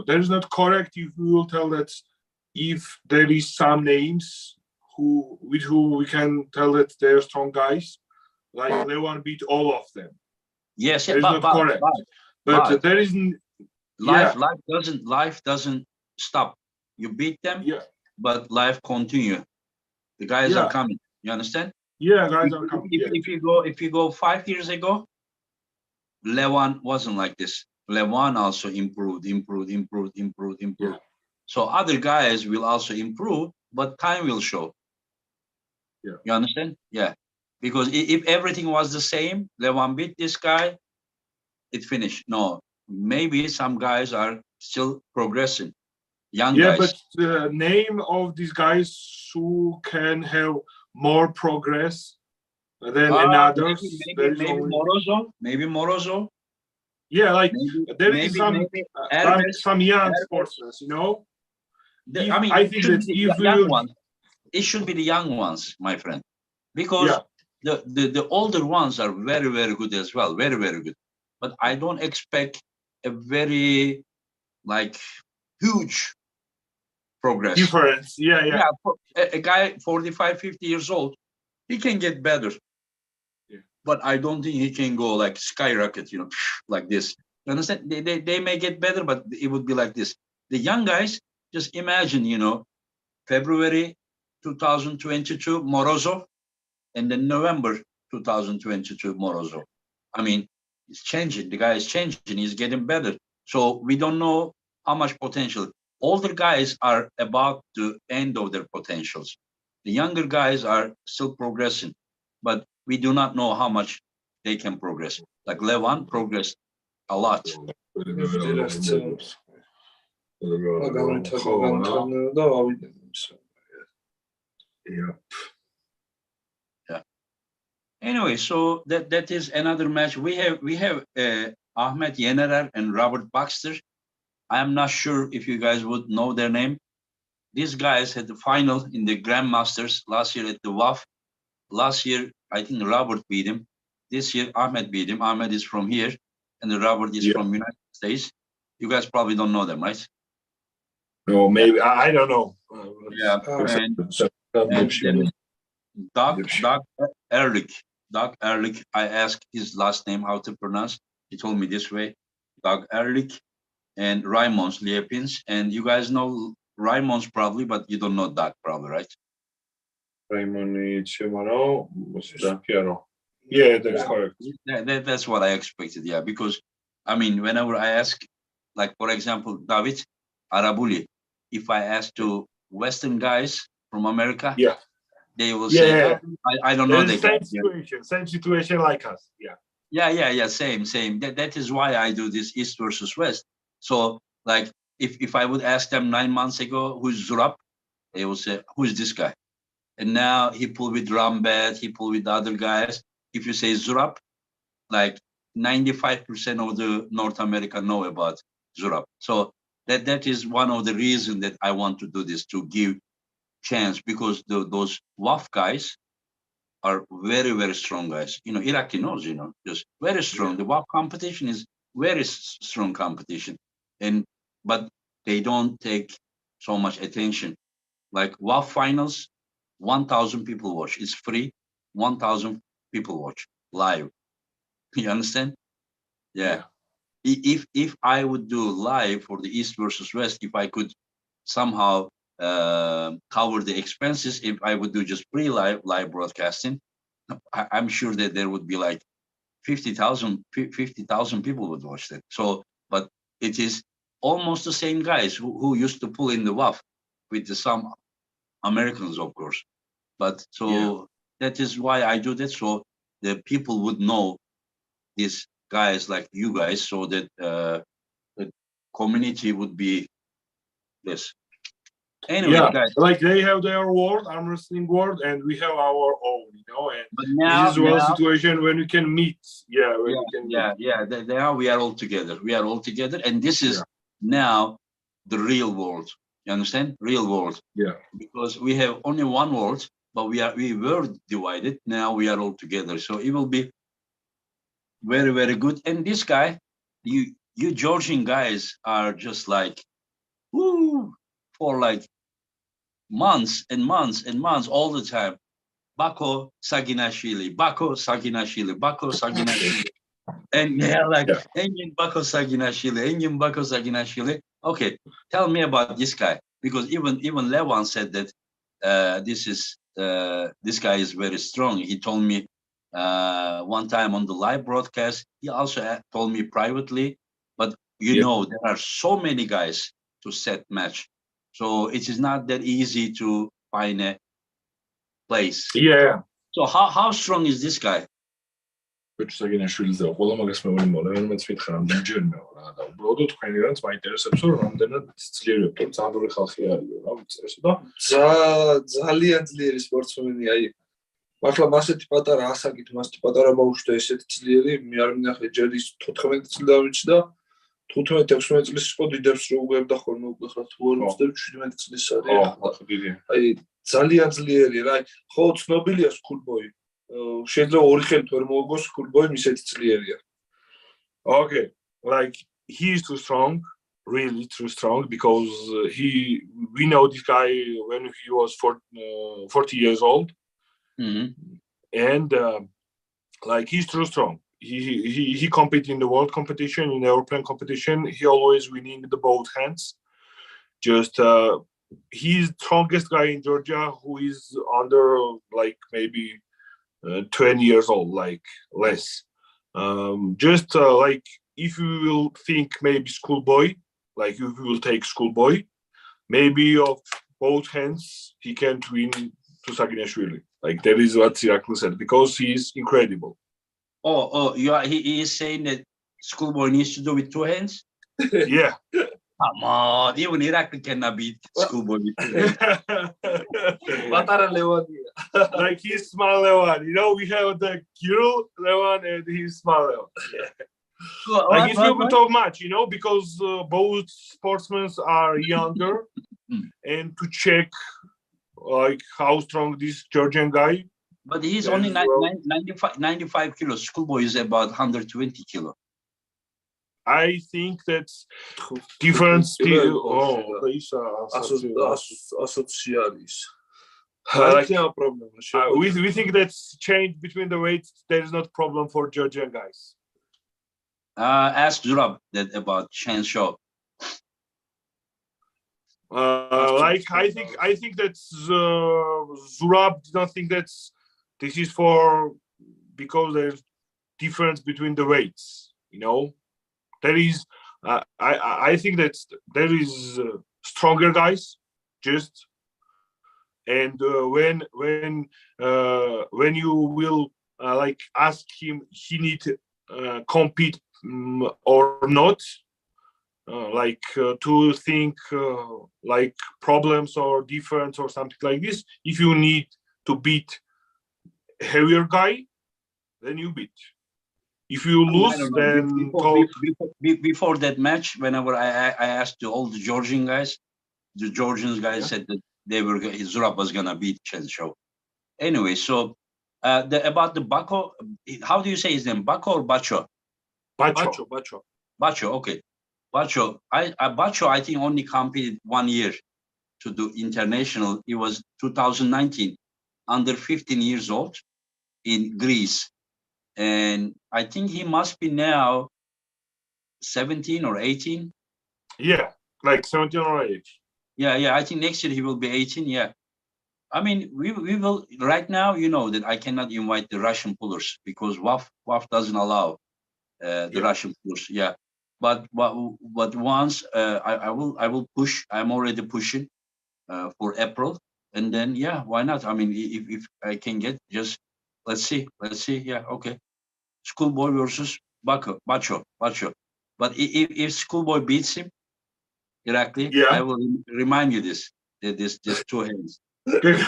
that is not correct if we will tell that if there is some names with who we can tell that they're strong guys, like Levan beat all of them. Yes, that is not correct. But there isn't. Life doesn't stop. You beat them, but life continue. The guys are coming. You understand? Yeah, guys are coming. If you go 5 years ago, Levan wasn't like this. Levan also improved. Yeah. So other guys will also improve, but time will show. Yeah. You understand? Yeah. Because if everything was the same, Levan beat this guy, it finished. No, maybe some guys are still progressing. Young guys. But the name of these guys who can have more progress than another. Maybe Morozov. Yeah, like there is some young sportsmen, I think that it should be the young ones, my friend, because the older ones are very, very good as well, very, very good. But I don't expect a very huge progress. Difference, yeah. A guy 45, 50 years old, he can get better. Yeah. But I don't think he can go like skyrocket, like this. You understand? They may get better, but it would be like this. The young guys, just imagine, February 2022, Morozov, and then November 2022, Morozov. I mean, it's changing. The guy is changing. He's getting better. So we don't know how much potential. Older guys are about the end of their potentials. The younger guys are still progressing, but we do not know how much they can progress. Like Levan progressed a lot. Yeah. Anyway, so that is another match. We have Ahmet Yenerer and Robert Baxter. I am not sure if you guys would know their name. These guys had the final in the Grandmasters last year at the WAF. Last year, I think Robert beat him. This year, Ahmet beat him. Ahmet is from here, and the Robert is from United States. You guys probably don't know them, right? No, maybe I don't know. Yeah, and then Doug Ehrlich. Doug Ehrlich, I asked his last name how to pronounce. He told me this way. Doug Ehrlich and Raymond Liepins. And you guys know Raymond's probably, but you don't know Doug probably, right? Raymond Chemaro, Piero. Yeah, that's correct. That's what I expected, yeah. Because, I mean, whenever I ask, like, for example, David Arabuli, if I ask to Western guys from America, yeah, they will say, yeah. I don't know the same situation like us. Yeah, same. That is why I do this East versus West. So, like, if I would ask them 9 months ago, who's Zurab, they will say, who's this guy? And now he pulled with Rambet, he pulled with other guys. If you say Zurab, like 95% of the North America know about Zurab. So that is one of the reasons that I want to do this, to give chance, because those WAF guys are very, very strong guys. You know, Iraqi knows, just very strong. The WAF competition is very strong competition. But they don't take so much attention. Like WAF finals, 1,000 people watch. It's free. 1,000 people watch live. You understand? Yeah. If I would do live for the East versus West, if I could somehow cover the expenses, if I would do just live broadcasting, I'm sure that there would be like 50,000 people would watch that. So, but it is almost the same guys who used to pull in the WAF with some Americans, of course. But so that is why I do that, so the people would know these guys like you guys, so that the community would be this. Anyway, guys. Like they have their world, arm wrestling world, and we have our own, And but now, this is one situation when we can meet. Now we are all together. And this is now the real world. You understand? Real world. Yeah. Because we have only one world, but we were divided. Now we are all together. So it will be very, very good. And this guy, you Georgian guys are just like, woo, for like months and months and months all the time. Bako Saginashvili. And they're like, Engin Bako Saginashvili. Okay, tell me about this guy, because even Levan said that this guy is very strong. He told me one time on the live broadcast. He also told me privately. But there are so many guys to set match, so it is not that easy to find a place. Yeah. So how strong is this guy? Petrenko და ყველა მაგას მეუბნება, მეც მითხრა ჯერ მეურა და უბრალოდ თქვენი რაც მაინტერესებს რომ რამდენად ძლიერებთ, რომ ძალიან ხალხი არისო რა მიწესო და ძალიან ძლიერი სპორტსმენი, აი მართლა მასეთი პატარა ასაკით, მასეთი პატარა ბავშვი და ესეთი ძლიერი, მე არ მინახე ჯერ ის 14 წელი დავიჩნდა, 15-16 წლის იყო დიდებს რო უგებდა ხოლმე უკვე ხარ თუ 17 წლის არის. აი ძალიან ძლიერი რა, ხო ცნობილია სკულბოი. შეიძლება ორი ხელით ვერ მოუგოს სკულბოი, ისეთი ძლიერია. Okay, like he is too strong, really too strong, because we know this guy when he was 40 years old. And like he's too strong. He competed in the world competition, in the European competition. He always winning the both hands. Just he's strongest guy in Georgia who is under like maybe 20 years old, like less. Just like if you will think maybe schoolboy, like if you will take schoolboy, maybe of both hands he can't win to Saginashvili. Like that is what Irakli said, because he is incredible. He is saying that schoolboy needs to do with two hands? Yeah. Come on, even Iraqi cannot beat Schoolboy. Matara Levan. Like he's small Levan. You know, we have the Kirill Levan and he's small Levan. Like he's not going to talk much, you know, because both sportsmen are younger, and to check like how strong this Georgian guy. But he's only 95 kilos. Schoolboy is about 120 kilos. I think that's different. We think that's change between the weights. There is not problem for Georgian guys. Ask Zurab that about Chen Show. Like I think that's Zurab don't think that's this is for because there's difference between the weights. You know, there is. I think that there is stronger guys just. And when you will like ask him, he need to compete or not, like to think like problems or difference or something like this. If you need to beat heavier guy, then you beat. If you lose, then before that match, whenever I asked all the Georgian guys, the Georgians guys said that Zurab was gonna beat Chen Show. Anyway, so about the Bako, how do you say his name? Bako or Bacho? Bacho, okay. Bacho, Bacho, I think only competed 1 year to do international. It was 2019, under 15 years old in Greece. And I think he must be now 17 or 18. Yeah, like 17 or 18. Yeah, I think next year he will be 18, yeah. I mean, we will, right now, you know that I cannot invite the Russian pullers because WAF doesn't allow the Russian pullers, yeah. But once I will push, I'm already pushing for April. And then, yeah, why not? I mean, if I can get just, let's see, yeah, okay. Schoolboy versus Bacho. But if Schoolboy beats him, Irakli, I will remind you this two hands. Okay,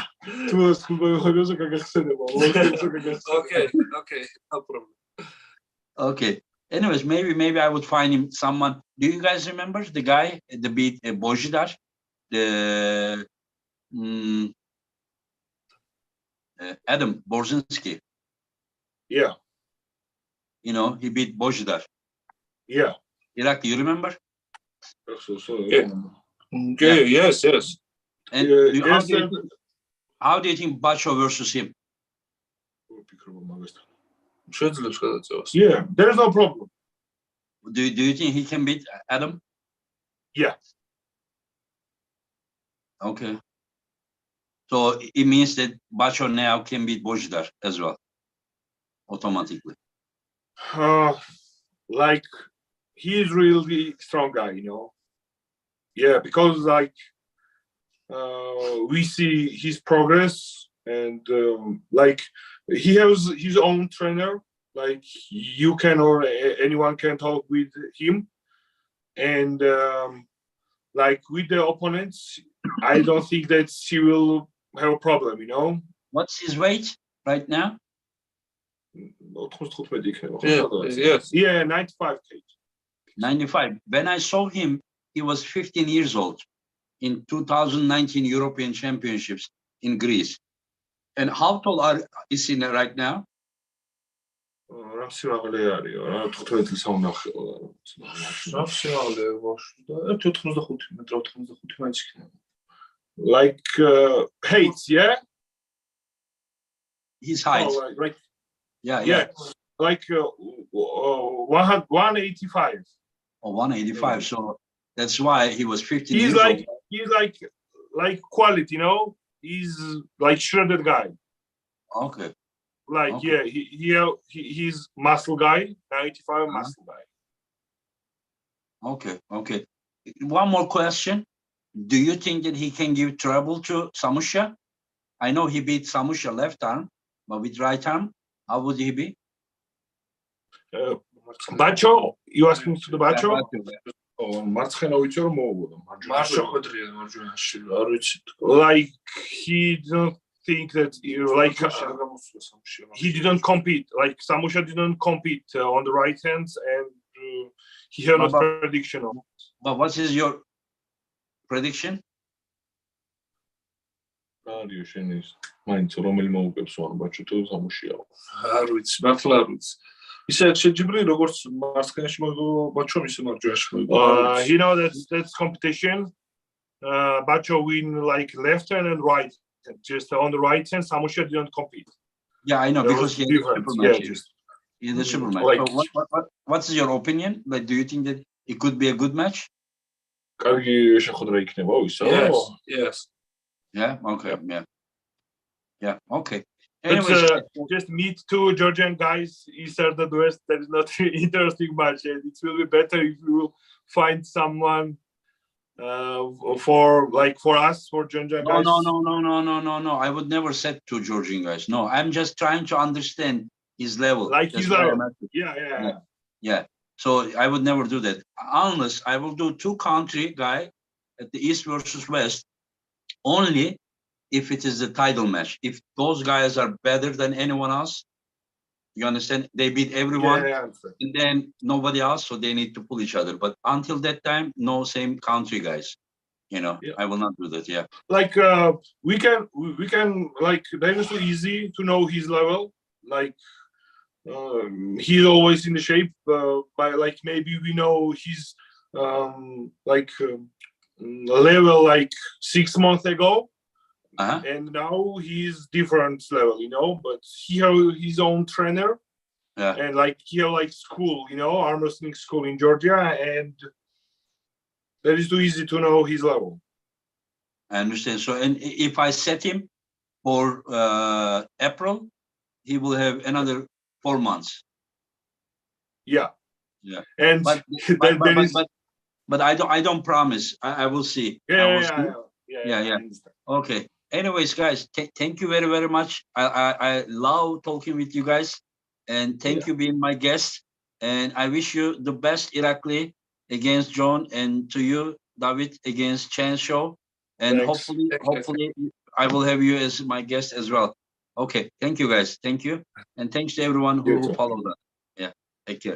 no problem. Okay. Anyways, maybe I would find him someone. Do you guys remember the guy, the beat Bojidar, the Adam Brzenk? Yeah. You know, he beat Bojidar. Yeah. Irakli, you remember? Okay, yes. And how do you think Bacho versus him? Yeah, there's no problem. Do you think he can beat Adam? Yeah. Okay. So it means that Bacho now can beat Bojidar as well, automatically. Like he's really strong guy, you know. Yeah, because like we see his progress and like he has his own trainer. Like you can or anyone can talk with him, and like with the opponents, I don't think that he will have a problem. You know. What's his weight right now? Yes. Yeah, 95 kg. 95. When I saw him, he was 15 years old in 2019 European Championships in Greece. And how tall is he right now? Like height, yeah? His height. Oh, right. Yeah. Like 185. Oh, 185. So that's why he was 15 He's years like old. he's like quality, you know. He's like shredded guy. Okay. Like okay. Yeah, he's muscle guy. 95 muscle guy. Okay. One more question. Do you think that he can give trouble to Samusha? I know he beat Samusha left arm, but with right arm, how would he be? Bacho, you asking to the Bacho? მარცხენა ვიცი რომ მოუგო მარშო ხვედრია მარჯვენაში არ ვიცი Like he didn't think that like he didn't compete. Like Samusha didn't compete on the right hands, and he had no prediction on it. But what is your prediction? არიო შენი მაინც რომელი მოუგებს ვარ ბაჩო თუ სამუშიაო არ ვიცი მართლა არ ვიცი ისე შეჯიბრი როგორც მარცხენაში მოიგო ბაჩო ისე მარჯვენაში მოიგო You know that's competition. Bacho win like left hand and right hand. Just on the right hand, Samusha didn't compete. Yeah, I know There because was he had a difference. super Yeah, match. just He's a super match. like- So what's your opinion? Like, do you think that it could be a good match? კარგი შეხვედრა იქნება ვისა yes Yeah. Okay. Yeah. Okay. but Anyways, just meet two Georgian guys, East and West. That is not interesting match. And it will be better if you will find someone for us, for Georgian no, guys. no. I would never set two Georgian guys. No, I'm just trying to understand his level. Like That's his why level. I'm asking. Yeah. Yeah. So I would never do that unless I will do two country guy at the East versus West only if it is the title match. If those guys are better than anyone else, you understand? They beat everyone, Yeah, I understand. and then nobody else, so they need to pull each other. But until that time, no same country guys. You know, Yeah. I will not do that. Yeah. Like we can like that is so easy to know his level. Like he's always in the shape. By like maybe we know his level like 6 months ago. Uh-huh. And now he's different level, but he have his own trainer. Yeah. And like he have like school, arm wrestling school in Georgia, and that is too easy to know his level. I understand. So, and if I set him for April, he will have another 4 months. Yeah. Yeah. And But but I don't promise. I will see. I will see. Yeah. Yeah. Okay. Anyways, guys, thank you very, very much. I love talking with you guys, and thank you being my guest. And I wish you the best, Irakli against John, and to you, David against Chan Show. And Thanks. hopefully, I will have you as my guest as well. Okay. Thank you, guys. Thank you, and thanks to everyone who followed us. Yeah. Take care.